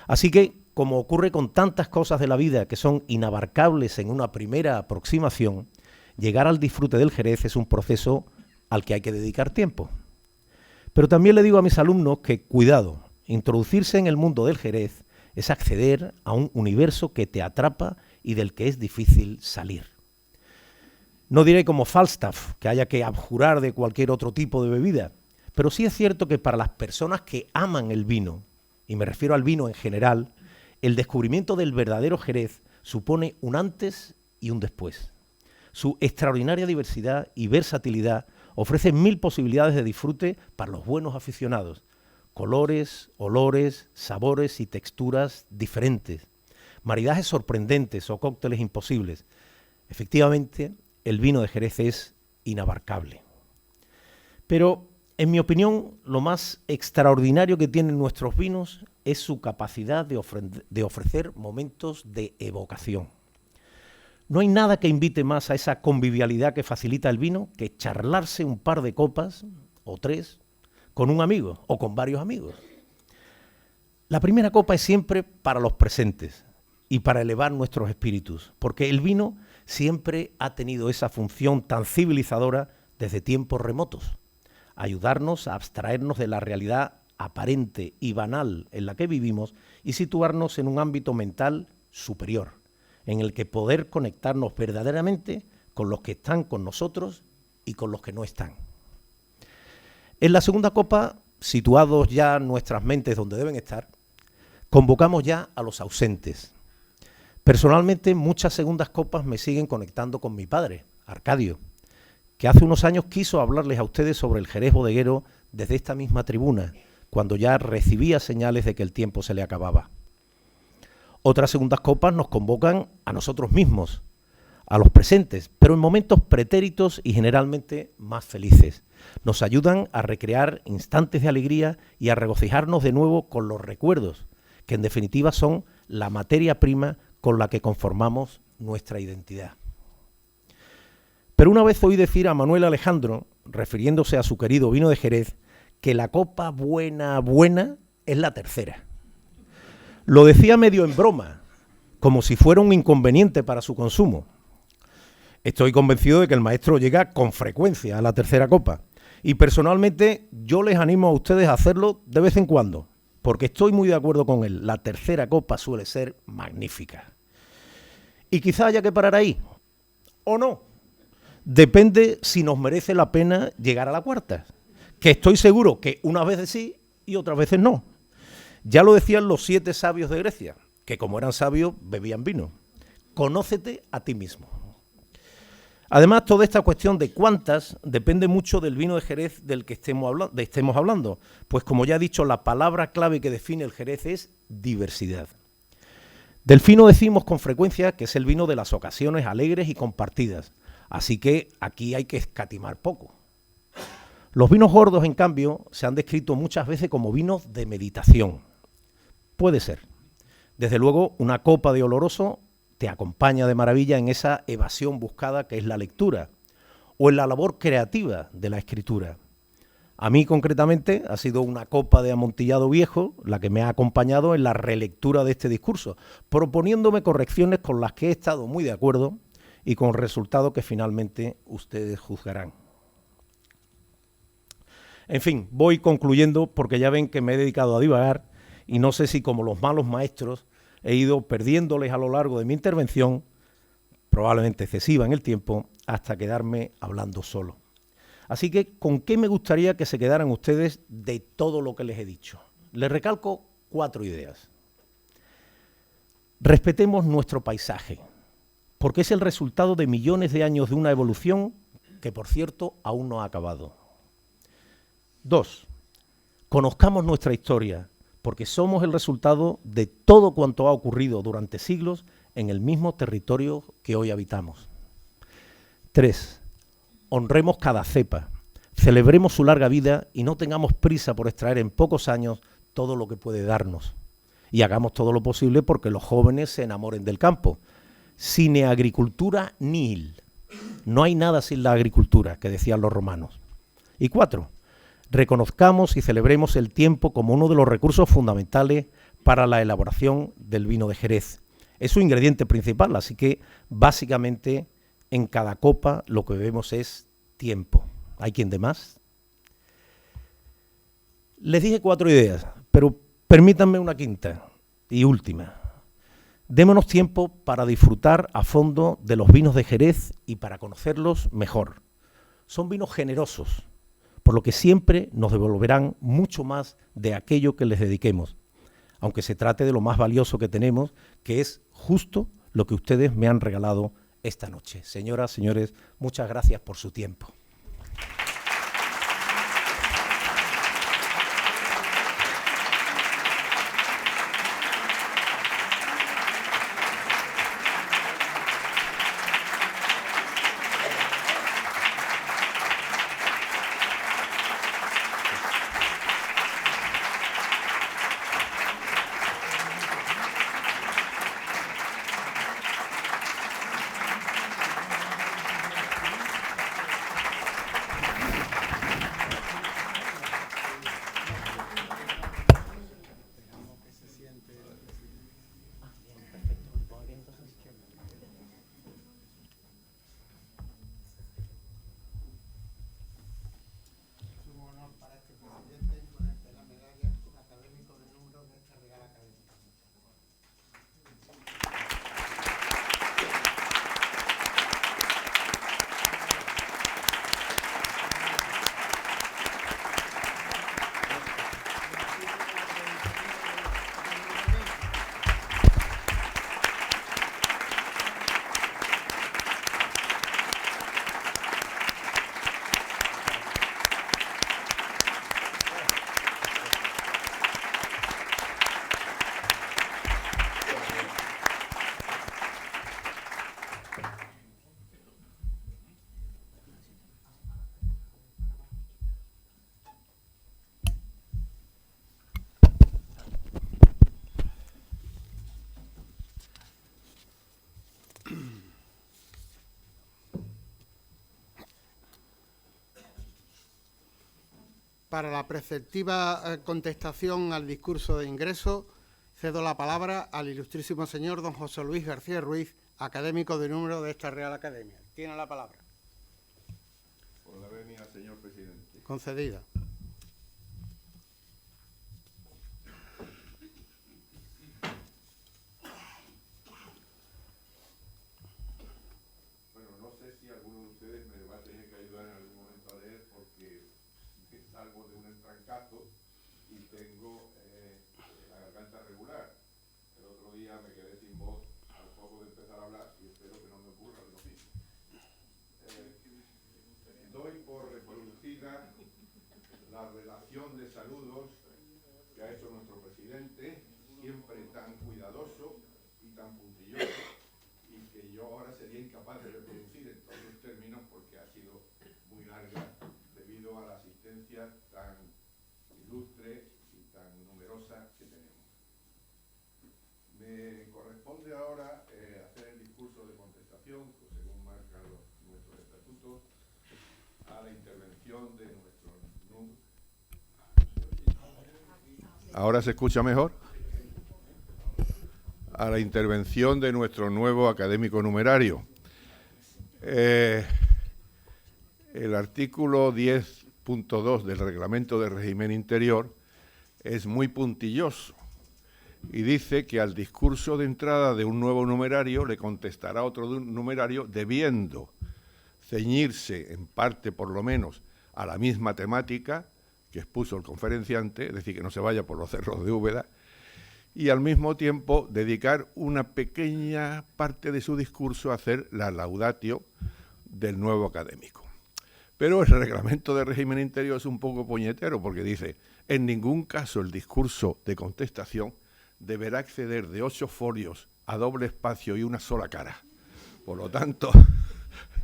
Así que, como ocurre con tantas cosas de la vida que son inabarcables en una primera aproximación, llegar al disfrute del Jerez es un proceso al que hay que dedicar tiempo. Pero también le digo a mis alumnos que, cuidado, introducirse en el mundo del Jerez es acceder a un universo que te atrapa y del que es difícil salir. No diré como Falstaff que haya que abjurar de cualquier otro tipo de bebida, pero sí es cierto que para las personas que aman el vino, y me refiero al vino en general, el descubrimiento del verdadero Jerez supone un antes y un después. Su extraordinaria diversidad y versatilidad ofrece 1000 posibilidades de disfrute para los buenos aficionados. Colores, olores, sabores y texturas diferentes, maridajes sorprendentes o cócteles imposibles. Efectivamente, el vino de Jerez es inabarcable. Pero, en mi opinión, lo más extraordinario que tienen nuestros vinos es su capacidad de ofrecer momentos de evocación. No hay nada que invite más a esa convivialidad que facilita el vino que charlarse un par de copas, o 3, con un amigo o con varios amigos. La primera copa es siempre para los presentes y para elevar nuestros espíritus, porque el vino siempre ha tenido esa función tan civilizadora desde tiempos remotos, ayudarnos a abstraernos de la realidad aparente y banal en la que vivimos y situarnos en un ámbito mental superior, en el que poder conectarnos verdaderamente con los que están con nosotros y con los que no están. En la segunda copa, situados ya nuestras mentes donde deben estar, convocamos ya a los ausentes. Personalmente, muchas segundas copas me siguen conectando con mi padre, Arcadio, que hace unos años quiso hablarles a ustedes sobre el Jerez bodeguero desde esta misma tribuna, cuando ya recibía señales de que el tiempo se le acababa. Otras segundas copas nos convocan a nosotros mismos, a los presentes, pero en momentos pretéritos y generalmente más felices. Nos ayudan a recrear instantes de alegría y a regocijarnos de nuevo con los recuerdos, que en definitiva son la materia prima con la que conformamos nuestra identidad. Pero una vez oí decir a Manuel Alejandro, refiriéndose a su querido vino de Jerez, que la copa buena es la tercera. Lo decía medio en broma, como si fuera un inconveniente para su consumo, Estoy convencido de que el maestro llega con frecuencia a la tercera copa. Y personalmente yo les animo a ustedes a hacerlo de vez en cuando, porque estoy muy de acuerdo con él. La tercera copa suele ser magnífica. Y quizá haya que parar ahí, o no. Depende si nos merece la pena llegar a la cuarta, que estoy seguro que unas veces sí y otras veces no. Ya lo decían los 7 sabios de Grecia, que como eran sabios bebían vino. Conócete a ti mismo. Además, toda esta cuestión de cuántas depende mucho del vino de Jerez del que estemos hablando, pues como ya he dicho, la palabra clave que define el Jerez es diversidad. Del fino decimos con frecuencia que es el vino de las ocasiones alegres y compartidas, así que aquí hay que escatimar poco. Los vinos gordos, en cambio, se han descrito muchas veces como vinos de meditación. Puede ser. Desde luego, una copa de oloroso te acompaña de maravilla en esa evasión buscada que es la lectura, o en la labor creativa de la escritura. A mí, concretamente, ha sido una copa de amontillado viejo la que me ha acompañado en la relectura de este discurso, proponiéndome correcciones con las que he estado muy de acuerdo y con el resultado que finalmente ustedes juzgarán. En fin, voy concluyendo porque ya ven que me he dedicado a divagar y no sé si, como los malos maestros, he ido perdiéndoles a lo largo de mi intervención, probablemente excesiva en el tiempo, hasta quedarme hablando solo. Así que, ¿con qué me gustaría que se quedaran ustedes de todo lo que les he dicho? Les recalco 4 ideas. Respetemos nuestro paisaje, porque es el resultado de millones de años de una evolución que, por cierto, aún no ha acabado. 2. Conozcamos nuestra historia, porque somos el resultado de todo cuanto ha ocurrido durante siglos en el mismo territorio que hoy habitamos. 3. Honremos cada cepa, celebremos su larga vida y no tengamos prisa por extraer en pocos años todo lo que puede darnos. Y hagamos todo lo posible porque los jóvenes se enamoren del campo. Sine agricultura nihil. No hay nada sin la agricultura, que decían los romanos. Y 4. Reconozcamos y celebremos el tiempo como uno de los recursos fundamentales para la elaboración del vino de Jerez. Es su ingrediente principal, así que básicamente en cada copa lo que bebemos es tiempo. ¿Hay quien de más? Les dije 4 ideas, pero permítanme una quinta y última. Démonos tiempo para disfrutar a fondo de los vinos de Jerez y para conocerlos mejor. Son vinos generosos, por lo que siempre nos devolverán mucho más de aquello que les dediquemos, aunque se trate de lo más valioso que tenemos, que es justo lo que ustedes me han regalado esta noche. Señoras, señores, muchas gracias por su tiempo. Para la preceptiva contestación al discurso de ingreso, cedo la palabra al ilustrísimo señor don José Luis García Ruiz, académico de número de esta Real Academia. Tiene la palabra. Por la venia, señor presidente. Concedida. Bueno, no sé si alguno de ustedes me va a tener que ayudar en algún momento a leer porque salgo de un entrancazo y tengo la garganta regular. El otro día me quedé sin voz al poco de empezar a hablar y espero que no me ocurra lo mismo. Doy por reproducida la relación de saludos que ha hecho nuestro presidente, siempre tan cuidadoso y tan puntilloso, y que yo ahora sería incapaz de reproducir en todos los términos porque ha sido muy larga debido a la asistencia tan ilustre y tan numerosa que tenemos. Me corresponde ahora hacer el discurso de contestación, según marcan nuestros estatutos, a la intervención de nuestro... ¿Ahora se escucha mejor? A la intervención de nuestro nuevo académico numerario. El artículo 10.2 del Reglamento de Régimen Interior es muy puntilloso y dice que al discurso de entrada de un nuevo numerario le contestará otro numerario debiendo ceñirse, en parte por lo menos, a la misma temática que expuso el conferenciante, es decir, que no se vaya por los cerros de Úbeda, y al mismo tiempo dedicar una pequeña parte de su discurso a hacer la laudatio del nuevo académico. Pero el reglamento de régimen interior es un poco puñetero porque dice, en ningún caso el discurso de contestación deberá exceder de 8 folios a doble espacio y una sola cara. Por lo tanto,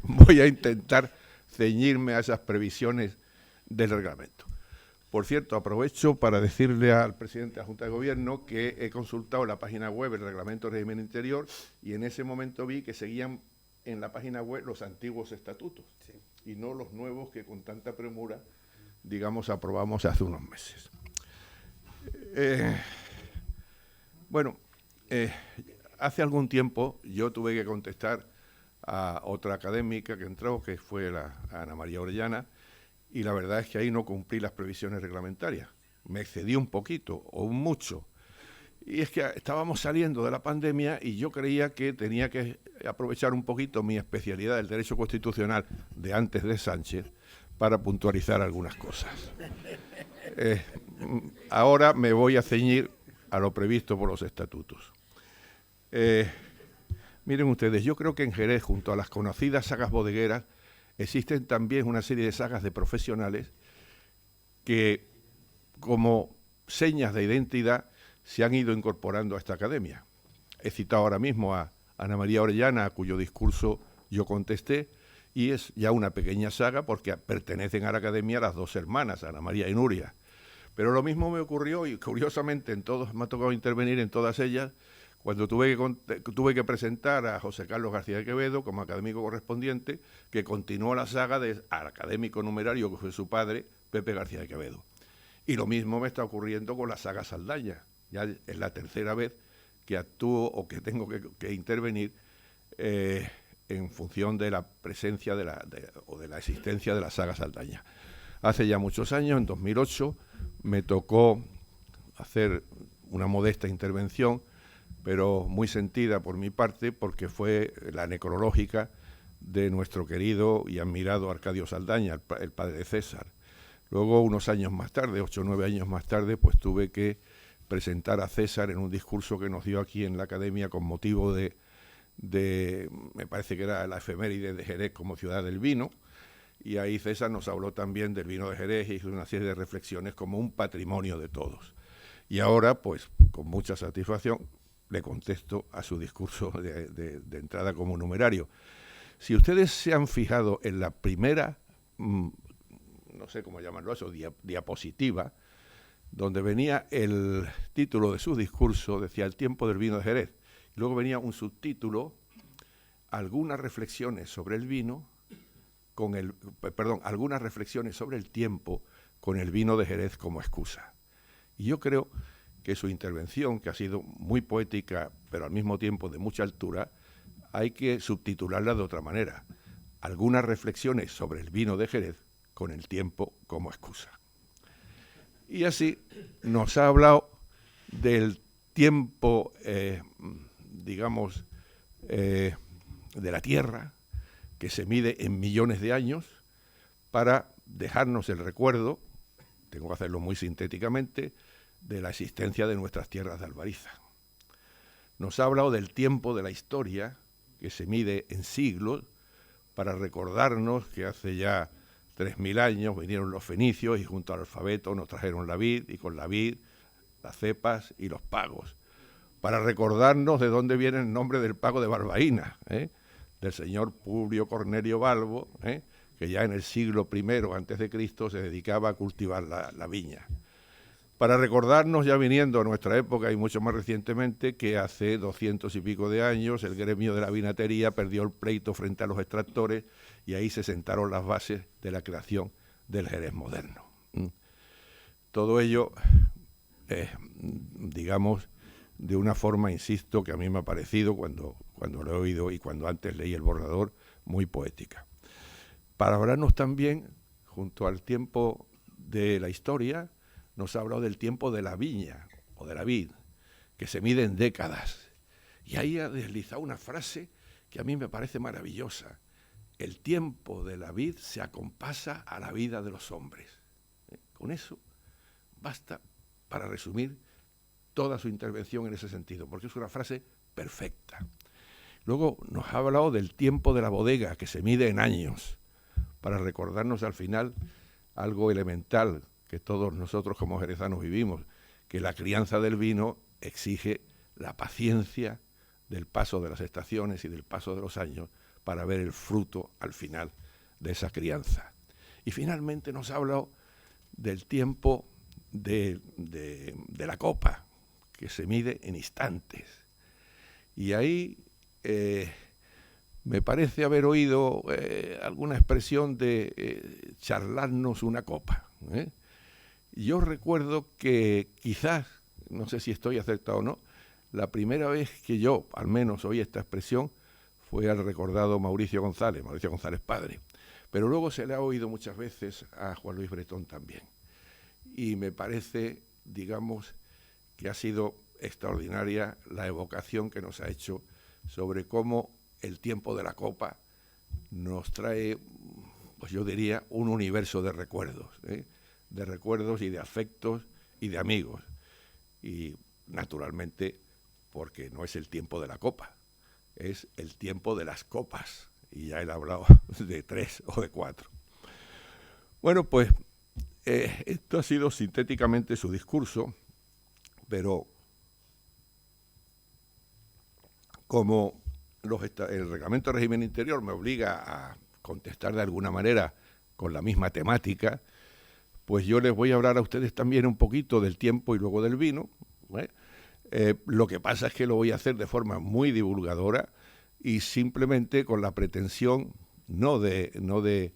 voy a intentar ceñirme a esas previsiones del reglamento. Por cierto, aprovecho para decirle al presidente de la Junta de Gobierno que he consultado la página web el Reglamento de Régimen Interior y en ese momento vi que seguían en la página web los antiguos estatutos, sí, y no los nuevos que con tanta premura, digamos, aprobamos hace unos meses. Hace algún tiempo yo tuve que contestar a otra académica que entró, que fue la Ana María Orellana, y la verdad es que ahí no cumplí las previsiones reglamentarias. Me excedí un poquito o un mucho. Y es que estábamos saliendo de la pandemia y yo creía que tenía que aprovechar un poquito mi especialidad del derecho constitucional de antes de Sánchez para puntualizar algunas cosas. Ahora me voy a ceñir a lo previsto por los estatutos. Miren ustedes, yo creo que en Jerez, junto a las conocidas sagas bodegueras, existen también una serie de sagas de profesionales que, como señas de identidad, se han ido incorporando a esta academia. He citado ahora mismo a Ana María Orellana, a cuyo discurso yo contesté, y es ya una pequeña saga porque pertenecen a la academia las dos hermanas, Ana María y Nuria. Pero lo mismo me ocurrió, y curiosamente me ha tocado intervenir en todas ellas, cuando tuve que presentar a José Carlos García de Quevedo como académico correspondiente, que continuó la saga al académico numerario que fue su padre, Pepe García de Quevedo. Y lo mismo me está ocurriendo con la saga Saldaña. Ya es la tercera vez que actúo o que tengo que intervenir en función de la presencia o de la existencia de la saga Saldaña. Hace ya muchos años, en 2008, me tocó hacer una modesta intervención, pero muy sentida por mi parte, porque fue la necrológica de nuestro querido y admirado Arcadio Saldaña, el padre de César. Luego, unos años más tarde, 8 o 9 años más tarde, pues tuve que presentar a César en un discurso que nos dio aquí en la Academia con motivo de me parece que era la efeméride de Jerez como ciudad del vino, y ahí César nos habló también del vino de Jerez y hizo una serie de reflexiones como un patrimonio de todos. Y ahora, pues, con mucha satisfacción, le contesto a su discurso de entrada como numerario. Si ustedes se han fijado en la primera, no sé cómo llamarlo eso, diapositiva, donde venía el título de su discurso, decía el tiempo del vino de Jerez. Y luego venía un subtítulo, algunas reflexiones sobre el vino, algunas reflexiones sobre el tiempo con el vino de Jerez como excusa. Y yo creo que su intervención, que ha sido muy poética, pero al mismo tiempo de mucha altura, hay que subtitularla de otra manera. algunas reflexiones sobre el vino de Jerez con el tiempo como excusa. Y así nos ha hablado del tiempo, digamos, de la Tierra, que se mide en millones de años, para dejarnos el recuerdo, tengo que hacerlo muy sintéticamente, de la existencia de nuestras tierras de Albariza. Nos ha hablado del tiempo de la historia, que se mide en siglos, para recordarnos que hace ya 3000 años vinieron los fenicios y junto al alfabeto nos trajeron la vid, y con la vid las cepas y los pagos. Para recordarnos de dónde viene el nombre del pago de Balbaína, del señor Publio Cornelio Balbo, que ya en el siglo I a.C. se dedicaba a cultivar la viña. Para recordarnos, ya viniendo a nuestra época y mucho más recientemente, que hace 200 y pico de años el gremio de la vinatería perdió el pleito frente a los extractores y ahí se sentaron las bases de la creación del Jerez moderno. Todo ello, digamos, de una forma, insisto, que a mí me ha parecido, cuando lo he oído y cuando antes leí el borrador, muy poética. Para hablarnos también, junto al tiempo de la historia, nos ha hablado del tiempo de la viña o de la vid, que se mide en décadas. Y ahí ha deslizado una frase que a mí me parece maravillosa. El tiempo de la vid se acompasa a la vida de los hombres. Con eso basta para resumir toda su intervención en ese sentido, porque es una frase perfecta. Luego nos ha hablado del tiempo de la bodega, que se mide en años, para recordarnos al final algo elemental que todos nosotros como jerezanos vivimos, que la crianza del vino exige la paciencia del paso de las estaciones y del paso de los años para ver el fruto al final de esa crianza. Y finalmente nos ha hablado del tiempo de la copa, que se mide en instantes. Y ahí me parece haber oído alguna expresión de charlarnos una copa. Yo recuerdo que quizás, no sé si estoy acertado o no, la primera vez que yo, al menos, oí esta expresión fue al recordado Mauricio González padre, pero luego se le ha oído muchas veces a Juan Luis Bretón también. Y me parece, digamos, que ha sido extraordinaria la evocación que nos ha hecho sobre cómo el tiempo de la copa nos trae, pues yo diría, un universo de recuerdos y de afectos y de amigos. Y naturalmente, porque no es el tiempo de la copa, es el tiempo de las copas. Y ya él ha hablado de 3 o de 4. Bueno, pues esto ha sido sintéticamente su discurso, pero como el reglamento de régimen interior me obliga a contestar de alguna manera con la misma temática, pues yo les voy a hablar a ustedes también un poquito del tiempo y luego del vino. Lo que pasa es que lo voy a hacer de forma muy divulgadora y simplemente con la pretensión no de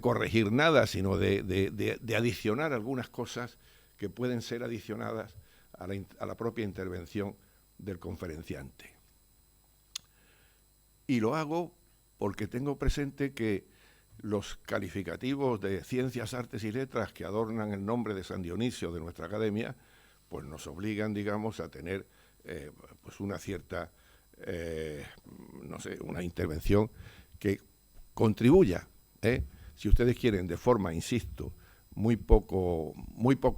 corregir nada, sino de adicionar algunas cosas que pueden ser adicionadas a la propia intervención del conferenciante. Y lo hago porque tengo presente que los calificativos de ciencias, artes y letras que adornan el nombre de San Dionisio de nuestra academia, pues nos obligan, digamos, a tener pues una cierta, una intervención que contribuya, si ustedes quieren, de forma, insisto, muy poco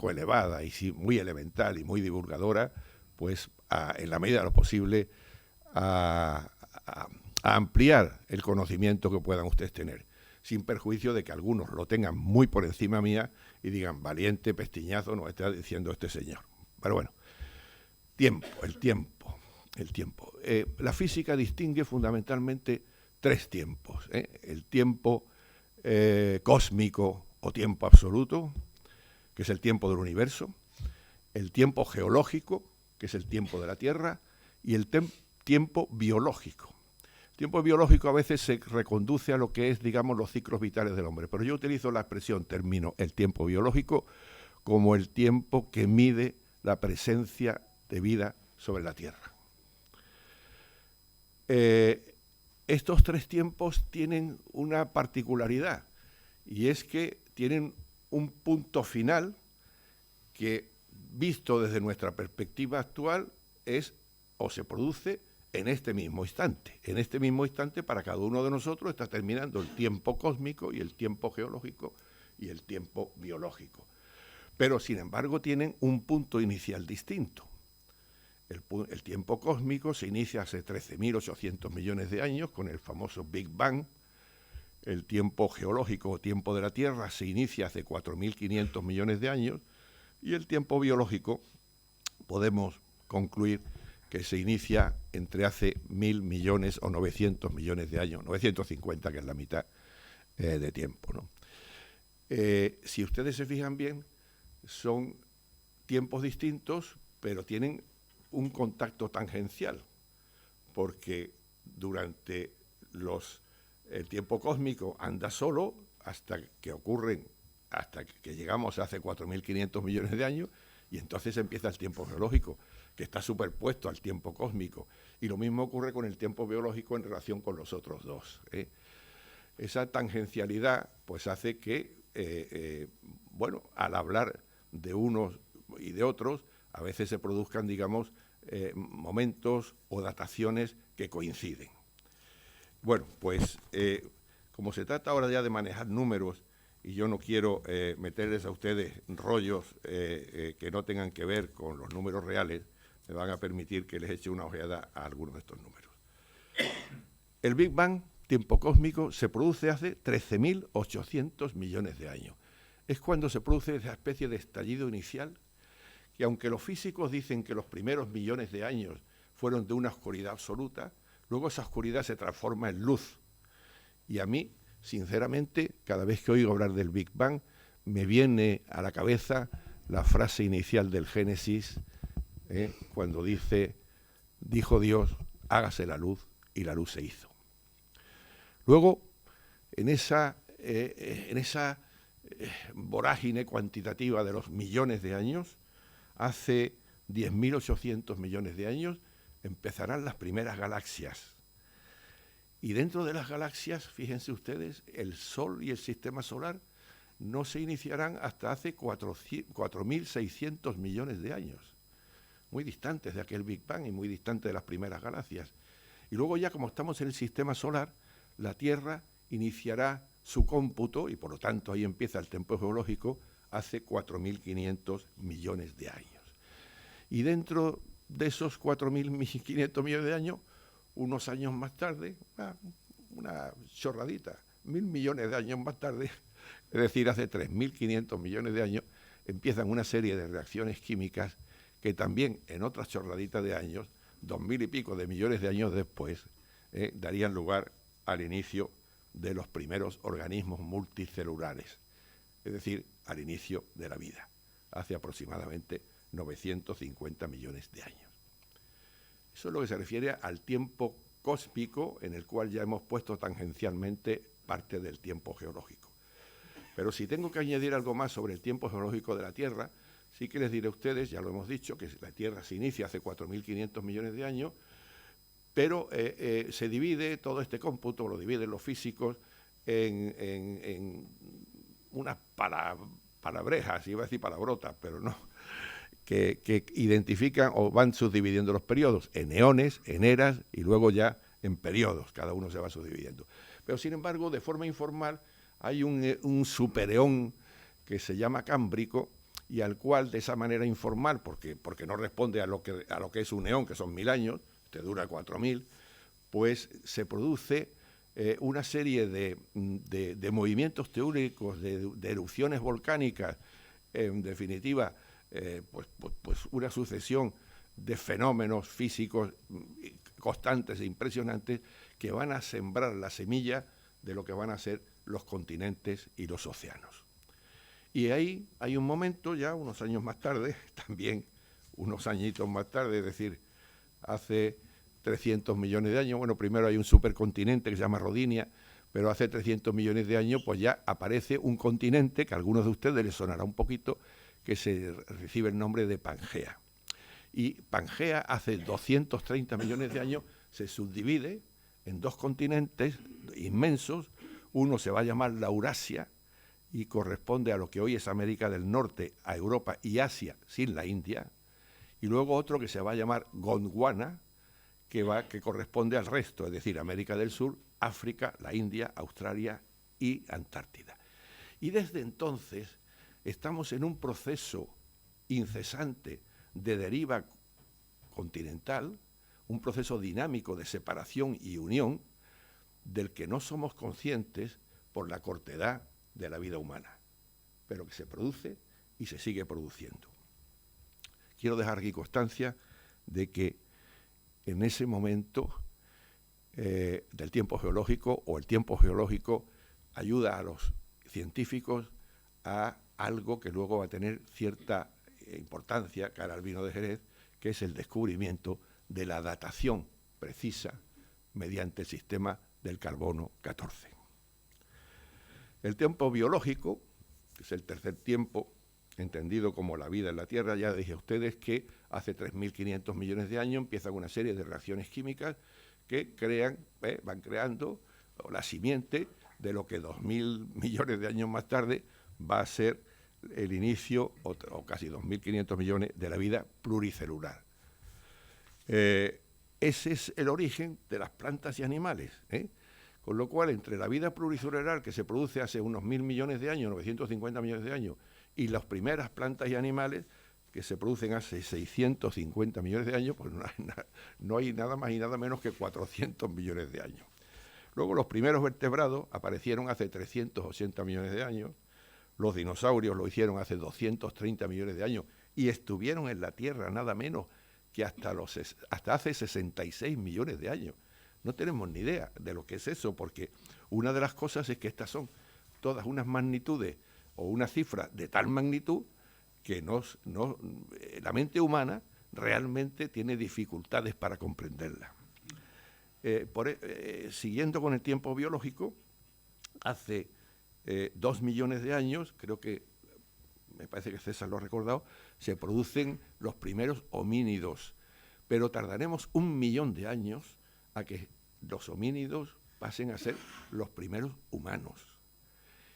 elevada y sí, muy elemental y muy divulgadora, pues en la medida de lo posible a ampliar el conocimiento que puedan ustedes tener, sin perjuicio de que algunos lo tengan muy por encima mía y digan, valiente pestiñazo nos está diciendo este señor. Pero bueno, el tiempo. La física distingue fundamentalmente 3 tiempos. El tiempo cósmico o tiempo absoluto, que es el tiempo del universo, el tiempo geológico, que es el tiempo de la Tierra, y el tiempo biológico. El tiempo biológico a veces se reconduce a lo que es, digamos, los ciclos vitales del hombre, pero yo utilizo la expresión, termino el tiempo biológico como el tiempo que mide la presencia de vida sobre la Tierra. estos tres tiempos tienen una particularidad, y es que tienen un punto final que, visto desde nuestra perspectiva actual, es o se produce en este mismo instante. En este mismo instante, para cada uno de nosotros, está terminando el tiempo cósmico y el tiempo geológico y el tiempo biológico. Pero, sin embargo, tienen un punto inicial distinto. El tiempo cósmico se inicia hace 13.800 millones de años con el famoso Big Bang. El tiempo geológico o tiempo de la Tierra se inicia hace 4.500 millones de años, y el tiempo biológico podemos concluir que se inicia entre hace 1.000 millones o 900 millones de años, 950, que es la mitad de tiempo, ¿no? Si ustedes se fijan bien, son tiempos distintos, pero tienen un contacto tangencial, porque durante el tiempo cósmico anda solo hasta que llegamos hace 4.500 millones de años, y entonces empieza el tiempo geológico, que está superpuesto al tiempo cósmico, y lo mismo ocurre con el tiempo biológico en relación con los otros dos. Esa tangencialidad pues hace que, al hablar de unos y de otros, a veces se produzcan, digamos, momentos o dataciones que coinciden. Bueno, pues como se trata ahora ya de manejar números, y yo no quiero meterles a ustedes rollos que no tengan que ver con los números reales, me van a permitir que les eche una ojeada a algunos de estos números. El Big Bang, tiempo cósmico, se produce hace 13.800 millones de años. Es cuando se produce esa especie de estallido inicial, que aunque los físicos dicen que los primeros millones de años fueron de una oscuridad absoluta, luego esa oscuridad se transforma en luz. Y a mí, sinceramente, cada vez que oigo hablar del Big Bang, me viene a la cabeza la frase inicial del Génesis, cuando dijo Dios, hágase la luz, y la luz se hizo. Luego, en esa vorágine cuantitativa de los millones de años, hace 10.800 millones de años, empezarán las primeras galaxias. Y dentro de las galaxias, fíjense ustedes, el Sol y el Sistema Solar no se iniciarán hasta hace 4.600 millones de años, muy distantes de aquel Big Bang y muy distantes de las primeras galaxias. Y luego ya, como estamos en el Sistema Solar, la Tierra iniciará su cómputo, y por lo tanto ahí empieza el tiempo geológico, hace 4.500 millones de años. Y dentro de esos 4.500 millones de años, unos años más tarde, una chorradita, 1.000 millones de años más tarde, es decir, hace 3.500 millones de años, empiezan una serie de reacciones químicas que también en otras chorraditas de años, 2.000 y pico de millones de años después, darían lugar al inicio de los primeros organismos multicelulares, es decir, al inicio de la vida, hace aproximadamente 950 millones de años. Eso es lo que se refiere al tiempo cósmico, en el cual ya hemos puesto tangencialmente parte del tiempo geológico. Pero si tengo que añadir algo más sobre el tiempo geológico de la Tierra, sí que les diré a ustedes, ya lo hemos dicho, que la Tierra se inicia hace 4.500 millones de años, pero se divide, todo este cómputo lo dividen los físicos en unas palabrejas, iba a decir palabrotas, pero no, que identifican o van subdividiendo los periodos en eones, en eras y luego ya en periodos, cada uno se va subdividiendo. Pero sin embargo, de forma informal, hay un supereón que se llama Cámbrico, y al cual de esa manera informal, porque no responde a lo que es un eón, que son 1.000 años, te dura 4.000, pues se produce una serie de movimientos teúricos, de erupciones volcánicas, en definitiva, pues una sucesión de fenómenos físicos constantes e impresionantes que van a sembrar la semilla de lo que van a ser los continentes y los océanos. Y ahí hay un momento, ya unos años más tarde, también unos añitos más tarde, es decir, hace 300 millones de años, bueno, primero hay un supercontinente que se llama Rodinia, pero hace 300 millones de años pues ya aparece un continente que a algunos de ustedes les sonará un poquito, que se recibe el nombre de Pangea. Y Pangea hace 230 millones de años se subdivide en 2 continentes inmensos. Uno se va a llamar Laurasia y corresponde a lo que hoy es América del Norte, a Europa y Asia, sin la India. Y luego otro que se va a llamar Gondwana, que corresponde al resto, es decir, América del Sur, África, la India, Australia y Antártida. Y desde entonces estamos en un proceso incesante de deriva continental, un proceso dinámico de separación y unión del que no somos conscientes por la cortedad de la vida humana, pero que se produce y se sigue produciendo. Quiero dejar aquí constancia de que en ese momento del tiempo geológico, o el tiempo geológico ayuda a los científicos a algo que luego va a tener cierta importancia cara al vino de Jerez, que es el descubrimiento de la datación precisa mediante el sistema del carbono 14. El tiempo biológico, que es el tercer tiempo, entendido como la vida en la Tierra, ya dije a ustedes que hace 3.500 millones de años empiezan una serie de reacciones químicas que van creando la simiente de lo que 2.000 millones de años más tarde va a ser el inicio, o casi 2.500 millones, de la vida pluricelular. Ese es el origen de las plantas y animales, Con lo cual, entre la vida pluricelular que se produce hace unos 1.000 millones de años, 950 millones de años, y las primeras plantas y animales que se producen hace 650 millones de años, pues no hay nada más y nada menos que 400 millones de años. Luego los primeros vertebrados aparecieron hace 380 millones de años, los dinosaurios lo hicieron hace 230 millones de años y estuvieron en la Tierra nada menos que hasta hace 66 millones de años. No tenemos ni idea de lo que es eso, porque una de las cosas es que estas son todas unas magnitudes o una cifra de tal magnitud que la mente humana realmente tiene dificultades para comprenderla. Siguiendo con el tiempo biológico, hace 2 millones de años, creo que, me parece que César lo ha recordado, se producen los primeros homínidos, pero tardaremos 1 millón de años a que los homínidos pasen a ser los primeros humanos.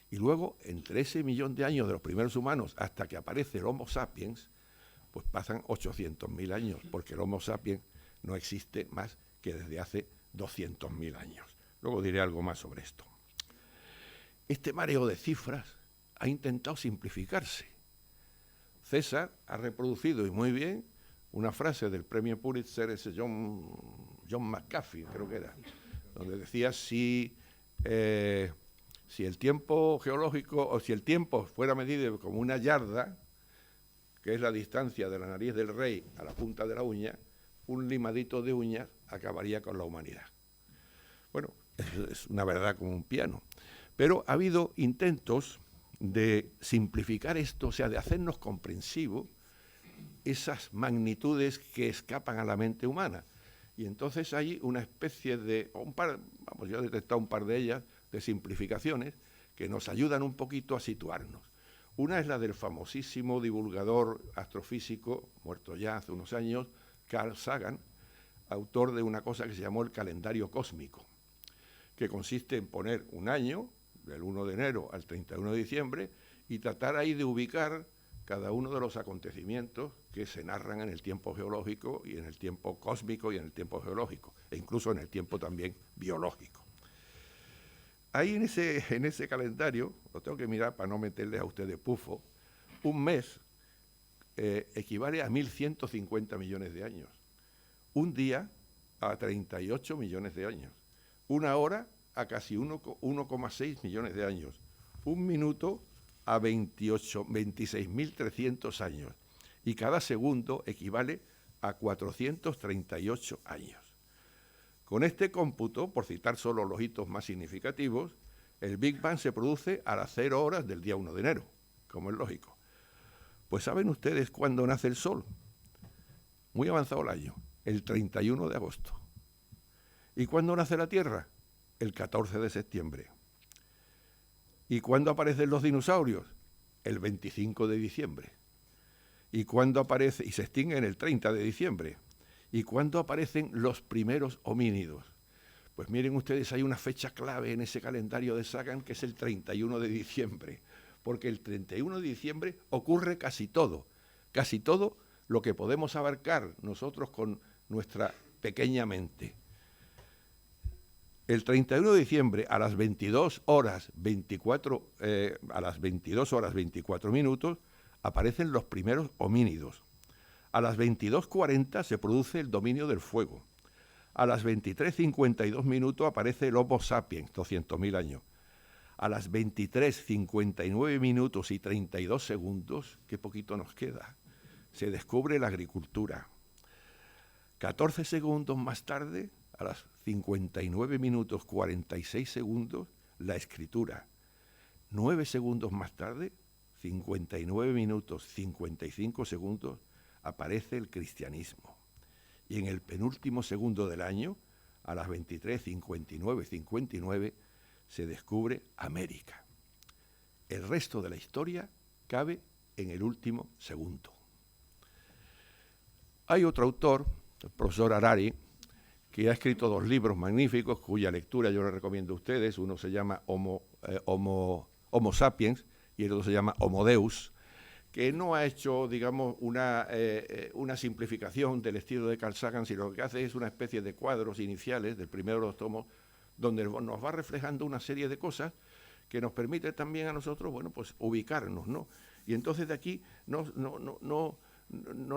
Y luego, entre ese 1 millón de años de los primeros humanos hasta que aparece el Homo sapiens, pues pasan 800.000 años, porque el Homo sapiens no existe más que desde hace 200.000 años. Luego diré algo más sobre esto. Este mareo de cifras ha intentado simplificarse. César ha reproducido, y muy bien, una frase del premio Pulitzer, ese John McAfee, creo que era, donde decía si el tiempo geológico, o si el tiempo fuera medido como una yarda, que es la distancia de la nariz del rey a la punta de la uña, un limadito de uñas acabaría con la humanidad. Bueno, es una verdad como un piano. Pero ha habido intentos de simplificar esto, o sea, de hacernos comprensivos esas magnitudes que escapan a la mente humana. Y entonces hay una especie de, yo he detectado un par de ellas, de simplificaciones que nos ayudan un poquito a situarnos. Una es la del famosísimo divulgador astrofísico, muerto ya hace unos años, Carl Sagan, autor de una cosa que se llamó el calendario cósmico, que consiste en poner un año, del 1 de enero al 31 de diciembre, y tratar ahí de ubicar cada uno de los acontecimientos que se narran en el tiempo geológico y en el tiempo cósmico y en el tiempo geológico, e incluso en el tiempo también biológico. Ahí en ese calendario, lo tengo que mirar para no meterles a ustedes pufo, un mes equivale a 1.150 millones de años, un día a 38 millones de años, una hora a casi 1,6 millones de años, un minuto a 26.300 años, y cada segundo equivale a 438 años. Con este cómputo, por citar solo los hitos más significativos, el Big Bang se produce a las 0 horas del día 1 de enero, como es lógico. Pues ¿saben ustedes cuándo nace el Sol? Muy avanzado el año, el 31 de agosto. ¿Y cuándo nace la Tierra? El 14 de septiembre. ¿Y cuándo aparecen los dinosaurios? El 25 de diciembre. ¿Y cuándo aparece? Y se extinguen el 30 de diciembre. ¿Y cuándo aparecen los primeros homínidos? Pues miren ustedes, hay una fecha clave en ese calendario de Sagan, que es el 31 de diciembre, porque el 31 de diciembre ocurre casi todo lo que podemos abarcar nosotros con nuestra pequeña mente. El 31 de diciembre a las 22 horas 24 minutos aparecen los primeros homínidos. A las 22:40 se produce el dominio del fuego. A las 23:52 minutos aparece el Homo sapiens, 200.000 años. A las 23:59 minutos y 32 segundos, qué poquito nos queda, se descubre la agricultura. 14 segundos más tarde, a las 59 minutos 46 segundos, la escritura. 9 segundos más tarde, 59 minutos 55 segundos, aparece el cristianismo. Y en el penúltimo segundo del año, a las 23:59 se descubre América. El resto de la historia cabe en el último segundo. Hay otro autor, el profesor Harari, que ha escrito 2 libros magníficos, cuya lectura yo les recomiendo a ustedes. Uno se llama Homo Sapiens y el otro se llama Homo Deus, que no ha hecho, digamos, una simplificación del estilo de Carl Sagan, sino lo que hace es una especie de cuadros iniciales del primero de los tomos, donde nos va reflejando una serie de cosas que nos permite también a nosotros, bueno, pues ubicarnos, ¿no? Y entonces de aquí no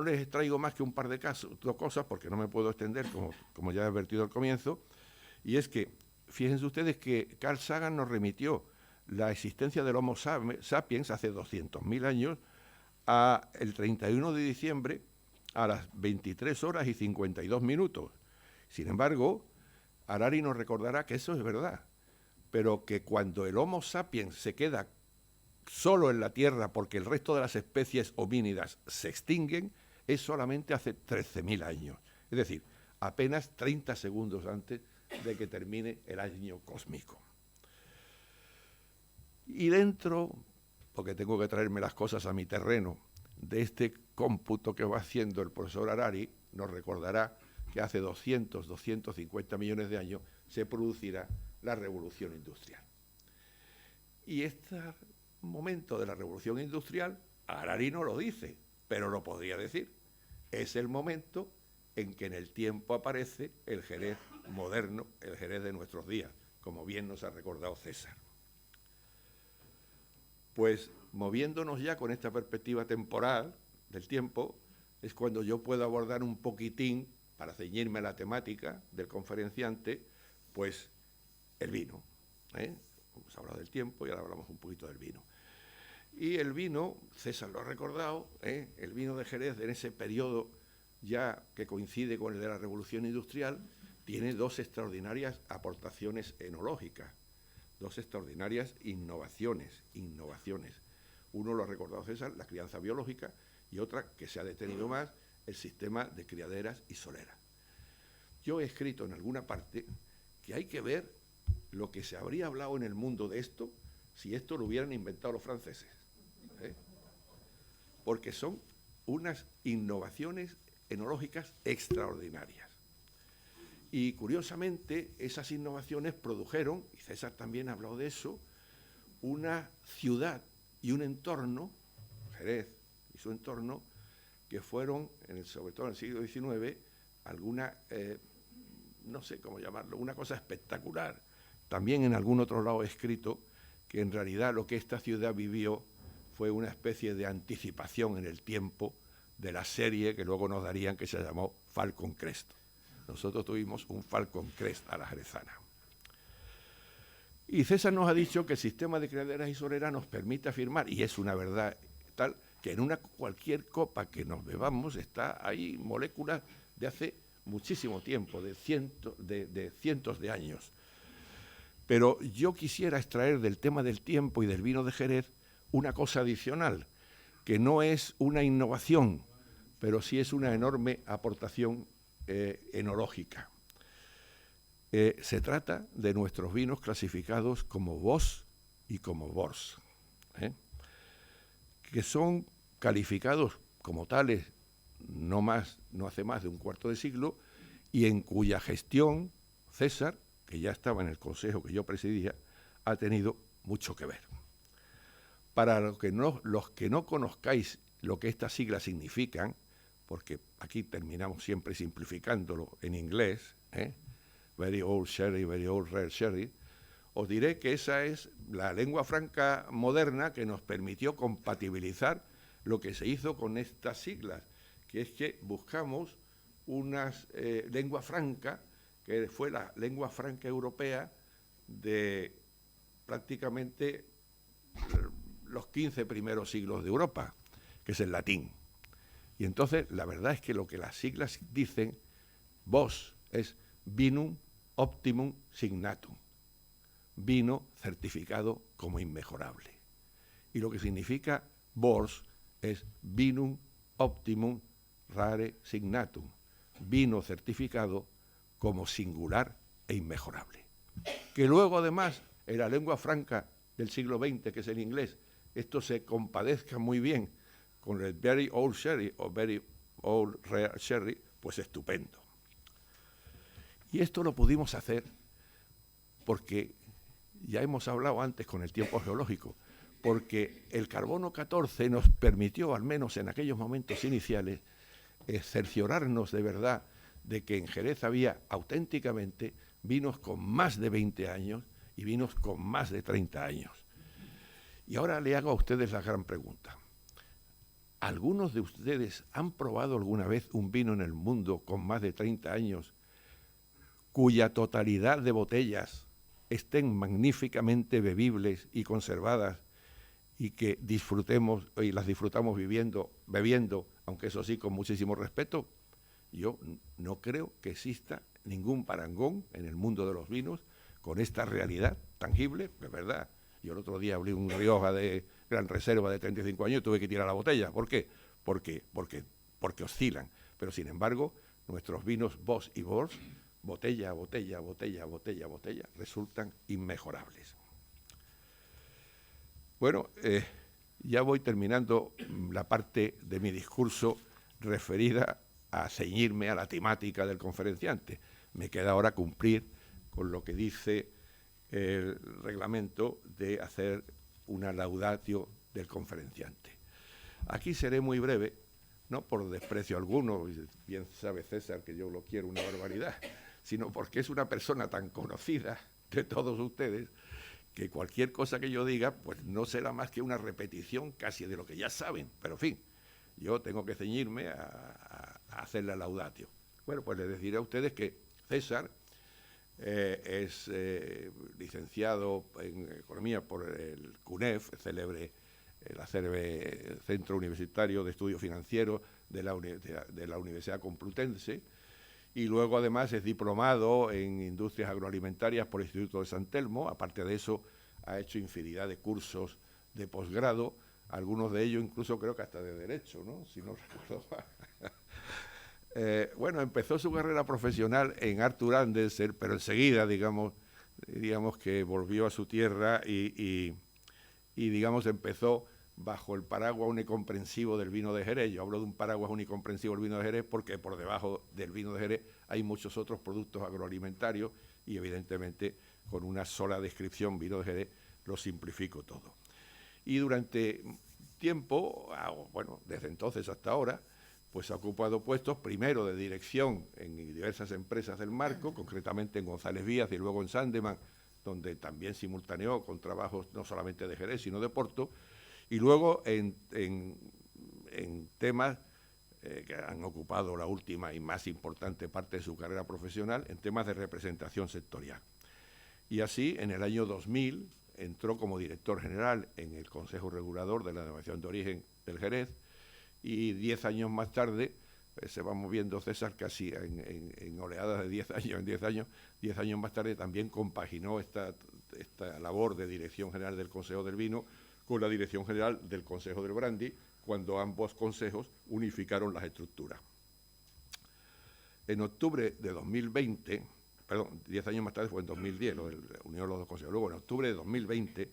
les traigo más que un par de dos cosas, porque no me puedo extender, como ya he advertido al comienzo, y es que, fíjense ustedes que Carl Sagan nos remitió la existencia del Homo sapiens hace 200.000 años, el 31 de diciembre a las 23 horas y 52 minutos. Sin embargo, Harari nos recordará que eso es verdad, pero que cuando el Homo sapiens se queda solo en la Tierra porque el resto de las especies homínidas se extinguen, es solamente hace 13.000 años. Es decir, apenas 30 segundos antes de que termine el año cósmico. Y dentro, porque tengo que traerme las cosas a mi terreno, de este cómputo que va haciendo el profesor Harari, nos recordará que hace 250 millones de años se producirá la revolución industrial. Y este momento de la revolución industrial, Harari no lo dice, pero lo podría decir. Es el momento en que en el tiempo aparece el Jerez moderno, el Jerez de nuestros días, como bien nos ha recordado César. Pues moviéndonos ya con esta perspectiva temporal del tiempo, es cuando yo puedo abordar un poquitín, para ceñirme a la temática del conferenciante, pues el vino. Hemos hablado del tiempo y ahora hablamos un poquito del vino. Y el vino, César lo ha recordado, el vino de Jerez en ese periodo ya que coincide con el de la Revolución Industrial, tiene 2 extraordinarias aportaciones enológicas, 2 extraordinarias innovaciones. Uno lo ha recordado César, la crianza biológica, y otra que se ha detenido más, el sistema de criaderas y soleras. Yo he escrito en alguna parte que hay que ver lo que se habría hablado en el mundo de esto si esto lo hubieran inventado los franceses. Porque son unas innovaciones enológicas extraordinarias. Y curiosamente, esas innovaciones produjeron, y César también ha hablado de eso, una ciudad y un entorno, Jerez y su entorno, que fueron, sobre todo en el siglo XIX, alguna, no sé cómo llamarlo, una cosa espectacular. También en algún otro lado he escrito que en realidad lo que esta ciudad vivió fue una especie de anticipación en el tiempo de la serie que luego nos darían, que se llamó Falcon Crest. Nosotros tuvimos un Falcon Crest a la jerezana. Y César nos ha dicho que el sistema de criaderas y soleras nos permite afirmar, y es una verdad tal, que en cualquier copa que nos bebamos está ahí moléculas de hace muchísimo tiempo, de cientos de años. Pero yo quisiera extraer del tema del tiempo y del vino de Jerez una cosa adicional, que no es una innovación, pero sí es una enorme aportación enológica. Se trata de nuestros vinos clasificados como Vos y como Bors, que son calificados como tales no hace más de un cuarto de siglo, y en cuya gestión César, que ya estaba en el consejo que yo presidía, ha tenido mucho que ver. Para los que no conozcáis lo que estas siglas significan, porque aquí terminamos siempre simplificándolo en inglés, very old sherry, very old rare sherry, os diré que esa es la lengua franca moderna que nos permitió compatibilizar lo que se hizo con estas siglas, que es que buscamos una lengua franca, que fue la lengua franca europea de prácticamente los 15 primeros siglos de Europa, que es el latín. Y entonces, la verdad es que lo que las siglas dicen, VOS, es Vinum Optimum Signatum, vino certificado como inmejorable. Y lo que significa VORS es Vinum Optimum Rare Signatum, vino certificado como singular e inmejorable. Que luego, además, en la lengua franca del siglo XX, que es el inglés, esto se compadezca muy bien con el very old sherry o very old rare sherry, pues estupendo. Y esto lo pudimos hacer porque, ya hemos hablado antes con el tiempo geológico, porque el carbono 14 nos permitió, al menos en aquellos momentos iniciales, cerciorarnos de verdad de que en Jerez había auténticamente vinos con más de 20 años y vinos con más de 30 años. Y ahora le hago a ustedes la gran pregunta. ¿Algunos de ustedes han probado alguna vez un vino en el mundo con más de 30 años cuya totalidad de botellas estén magníficamente bebibles y conservadas y que disfrutemos y las disfrutamos bebiendo, aunque eso sí con muchísimo respeto? Yo no creo que exista ningún parangón en el mundo de los vinos con esta realidad tangible, que es verdad. Yo el otro día abrí un Rioja de Gran Reserva de 35 años y tuve que tirar la botella. ¿Por qué? Porque oscilan. Pero sin embargo, nuestros vinos VOS y VORS, botella, botella, botella, botella, botella, resultan inmejorables. Bueno, ya voy terminando la parte de mi discurso referida a ceñirme a la temática del conferenciante. Me queda ahora cumplir con lo que dice el reglamento de hacer una laudatio del conferenciante. Aquí seré muy breve, no por desprecio alguno, bien sabe César que yo lo quiero una barbaridad, sino porque es una persona tan conocida de todos ustedes que cualquier cosa que yo diga pues no será más que una repetición casi de lo que ya saben, pero en fin, yo tengo que ceñirme a hacer la laudatio. Bueno, pues les diré a ustedes que César es licenciado en Economía por el CUNEF, célebre Centro Universitario de Estudios Financieros de la Universidad Complutense, y luego además es diplomado en Industrias Agroalimentarias por el Instituto de San Telmo. Aparte de eso, ha hecho infinidad de cursos de posgrado, algunos de ellos incluso creo que hasta de Derecho, ¿no? Si no recuerdo mal. Bueno, empezó su carrera profesional en Arthur Andersen, pero enseguida, digamos que volvió a su tierra y digamos, empezó bajo el paraguas unicomprensivo del vino de Jerez. Yo hablo de un paraguas unicomprensivo del vino de Jerez porque por debajo del vino de Jerez hay muchos otros productos agroalimentarios y evidentemente con una sola descripción, vino de Jerez, lo simplifico todo. Y durante tiempo, bueno, desde entonces hasta ahora, pues ha ocupado puestos primero de dirección en diversas empresas del marco, concretamente en González Víaz y luego en Sandeman, donde también simultaneó con trabajos no solamente de Jerez, sino de Porto, y luego en temas que han ocupado la última y más importante parte de su carrera profesional, en temas de representación sectorial. Y así, en el año 2000, entró como director general en el Consejo Regulador de la Denominación de Origen del Jerez, y 10 años más tarde, se va moviendo César casi en oleadas de 10 años, en 10 años más tarde también compaginó esta labor de dirección general del Consejo del Vino con la dirección general del Consejo del Brandy, cuando ambos consejos unificaron las estructuras. En octubre de 2020, perdón, 10 años más tarde fue en 2010, lo de la unión de los dos consejos. Luego, en octubre de 2020,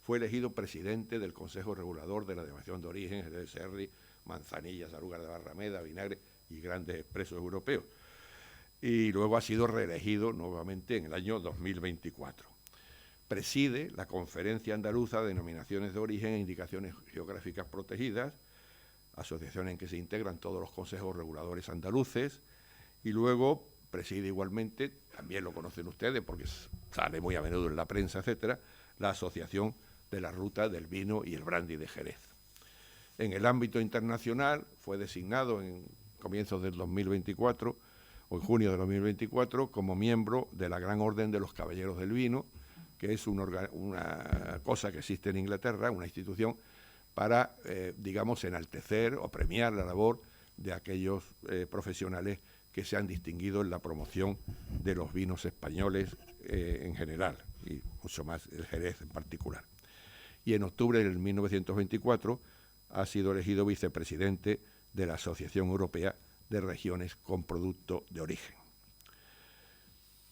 fue elegido presidente del Consejo Regulador de la Denominación de Origen, Jerez, Sherry, Manzanillas, Arúgar de Barrameda, Vinagre y grandes expresos europeos. y luego ha sido reelegido nuevamente en el año 2024. Preside la Conferencia Andaluza de Denominaciones de Origen e Indicaciones Geográficas Protegidas, asociación en que se integran todos los consejos reguladores andaluces, y luego preside igualmente, también lo conocen ustedes porque sale muy a menudo en la prensa, etcétera, la Asociación de la Ruta del Vino y el Brandy de Jerez. En el ámbito internacional fue designado en comienzos del 2024 o en junio de 2024 como miembro de la Gran Orden de los Caballeros del Vino, que es una cosa que existe en Inglaterra, una institución para, digamos, enaltecer o premiar la labor de aquellos profesionales que se han distinguido en la promoción de los vinos españoles en general, y mucho más el Jerez en particular. Y en octubre del 1924 ha sido elegido vicepresidente de la Asociación Europea de Regiones con Producto de Origen.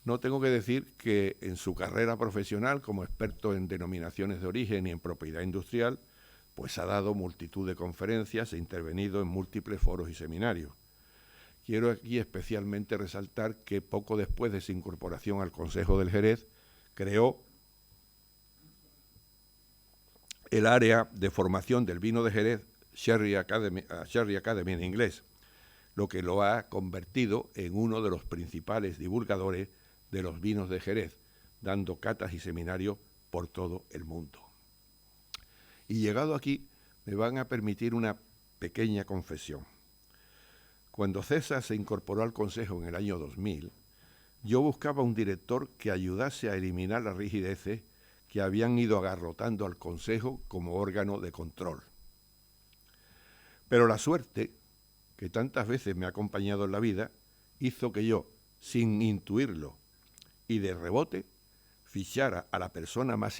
No tengo que decir que en su carrera profesional como experto en denominaciones de origen y en propiedad industrial, pues ha dado multitud de conferencias e intervenido en múltiples foros y seminarios. Quiero aquí especialmente resaltar que poco después de su incorporación al Consejo del Jerez, creó el área de formación del vino de Jerez, Sherry Academy en inglés, lo que lo ha convertido en uno de los principales divulgadores de los vinos de Jerez, dando catas y seminarios por todo el mundo. Y llegado aquí, me van a permitir una pequeña confesión. Cuando César se incorporó al Consejo en el año 2000, yo buscaba un director que ayudase a eliminar las rigideces que habían ido agarrotando al Consejo como órgano de control. Pero la suerte, que tantas veces me ha acompañado en la vida, hizo que yo, sin intuirlo y de rebote, fichara a la persona más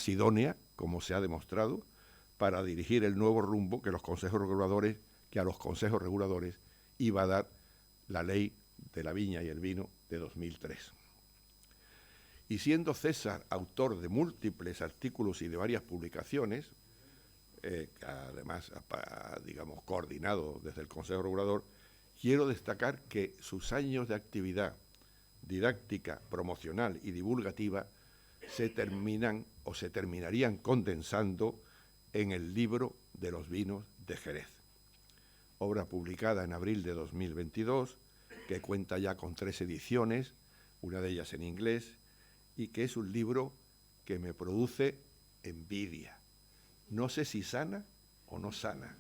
idónea, como se ha demostrado, para dirigir el nuevo rumbo que a los consejos reguladores iba a dar la ley de la viña y el vino de 2003. Y siendo César autor de múltiples artículos y de varias publicaciones, además, digamos, coordinado desde el Consejo Regulador, quiero destacar que sus años de actividad didáctica, promocional y divulgativa se terminarían condensando en el libro de los vinos de Jerez, obra publicada en abril de 2022, que cuenta ya con 3 ediciones, una de ellas en inglés, y que es un libro que me produce envidia. No sé si sana o no sana,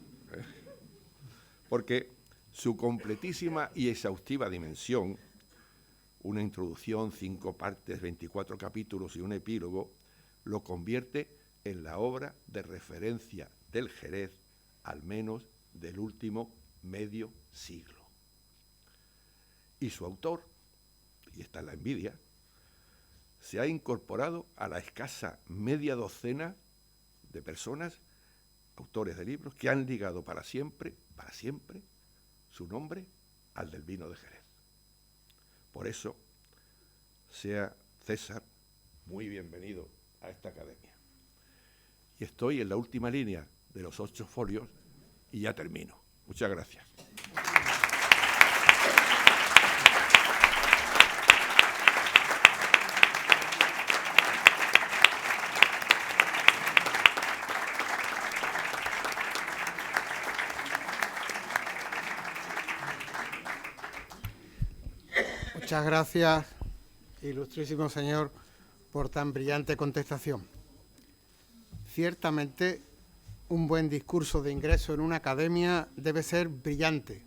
porque su completísima y exhaustiva dimensión, una introducción, 5 partes, 24 capítulos y un epílogo, lo convierte en la obra de referencia del Jerez, al menos del último medio siglo. Y su autor, y esta es la envidia, se ha incorporado a la escasa media docena de personas, autores de libros, que han ligado para siempre, su nombre al del vino de Jerez. Por eso, sea César muy bienvenido a esta academia. Y estoy en la última línea de los 8 folios y ya termino. Muchas gracias. Muchas gracias, ilustrísimo señor, por tan brillante contestación. Ciertamente, un buen discurso de ingreso en una academia debe ser brillante.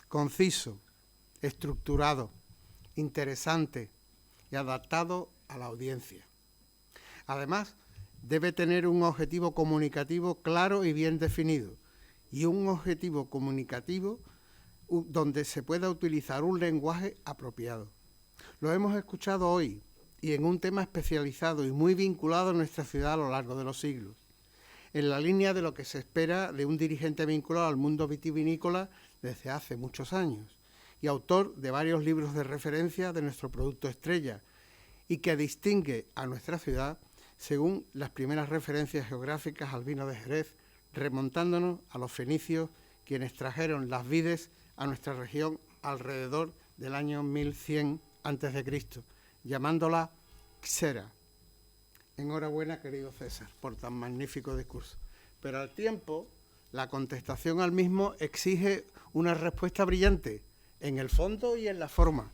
Conciso, estructurado, interesante y adaptado a la audiencia. Además, debe tener un objetivo comunicativo claro y bien definido, y un objetivo comunicativo donde se pueda utilizar un lenguaje apropiado. Lo hemos escuchado hoy y en un tema especializado y muy vinculado a nuestra ciudad a lo largo de los siglos, en la línea de lo que se espera de un dirigente vinculado al mundo vitivinícola desde hace muchos años y autor de varios libros de referencia de nuestro producto estrella y que distingue a nuestra ciudad según las primeras referencias geográficas al vino de Jerez, remontándonos a los fenicios quienes trajeron las vides a nuestra región alrededor del año 1100 a.C., llamándola Xera. Enhorabuena, querido César, por tan magnífico discurso. Pero al tiempo, la contestación al mismo exige una respuesta brillante, en el fondo y en la forma.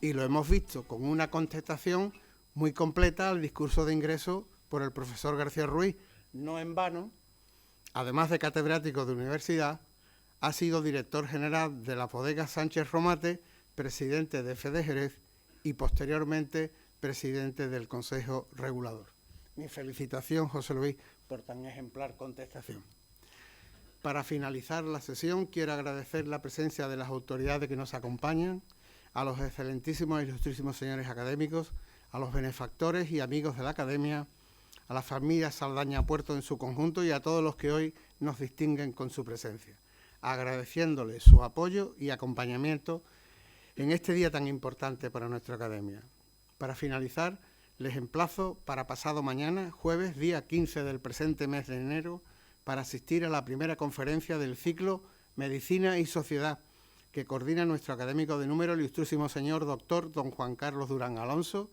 Y lo hemos visto con una contestación muy completa al discurso de ingreso por el profesor García Ruiz. No en vano, además de catedrático de universidad, ha sido director general de la bodega Sánchez Romate, presidente de FEDE Jerez y posteriormente presidente del Consejo Regulador. Mi felicitación, José Luis, por tan ejemplar contestación. Para finalizar la sesión, quiero agradecer la presencia de las autoridades que nos acompañan, a los excelentísimos e ilustrísimos señores académicos, a los benefactores y amigos de la Academia, a la familia Saldaña Puerto en su conjunto y a todos los que hoy nos distinguen con su presencia, agradeciéndoles su apoyo y acompañamiento en este día tan importante para nuestra Academia. Para finalizar, les emplazo para pasado mañana, jueves, día 15 del presente mes de enero, para asistir a la primera conferencia del ciclo Medicina y Sociedad, que coordina nuestro académico de número, el ilustrísimo señor doctor don Juan Carlos Durán Alonso,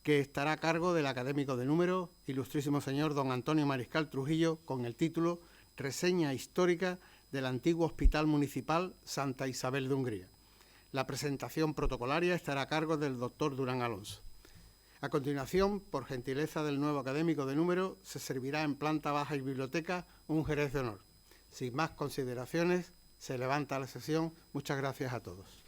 que estará a cargo del académico de número, ilustrísimo señor don Antonio Mariscal Trujillo, con el título Reseña histórica del antiguo Hospital Municipal Santa Isabel de Hungría. La presentación protocolaria estará a cargo del doctor Durán Alonso. A continuación, por gentileza del nuevo académico de número, se servirá en planta baja y biblioteca un jerez de honor. Sin más consideraciones, se levanta la sesión. Muchas gracias a todos.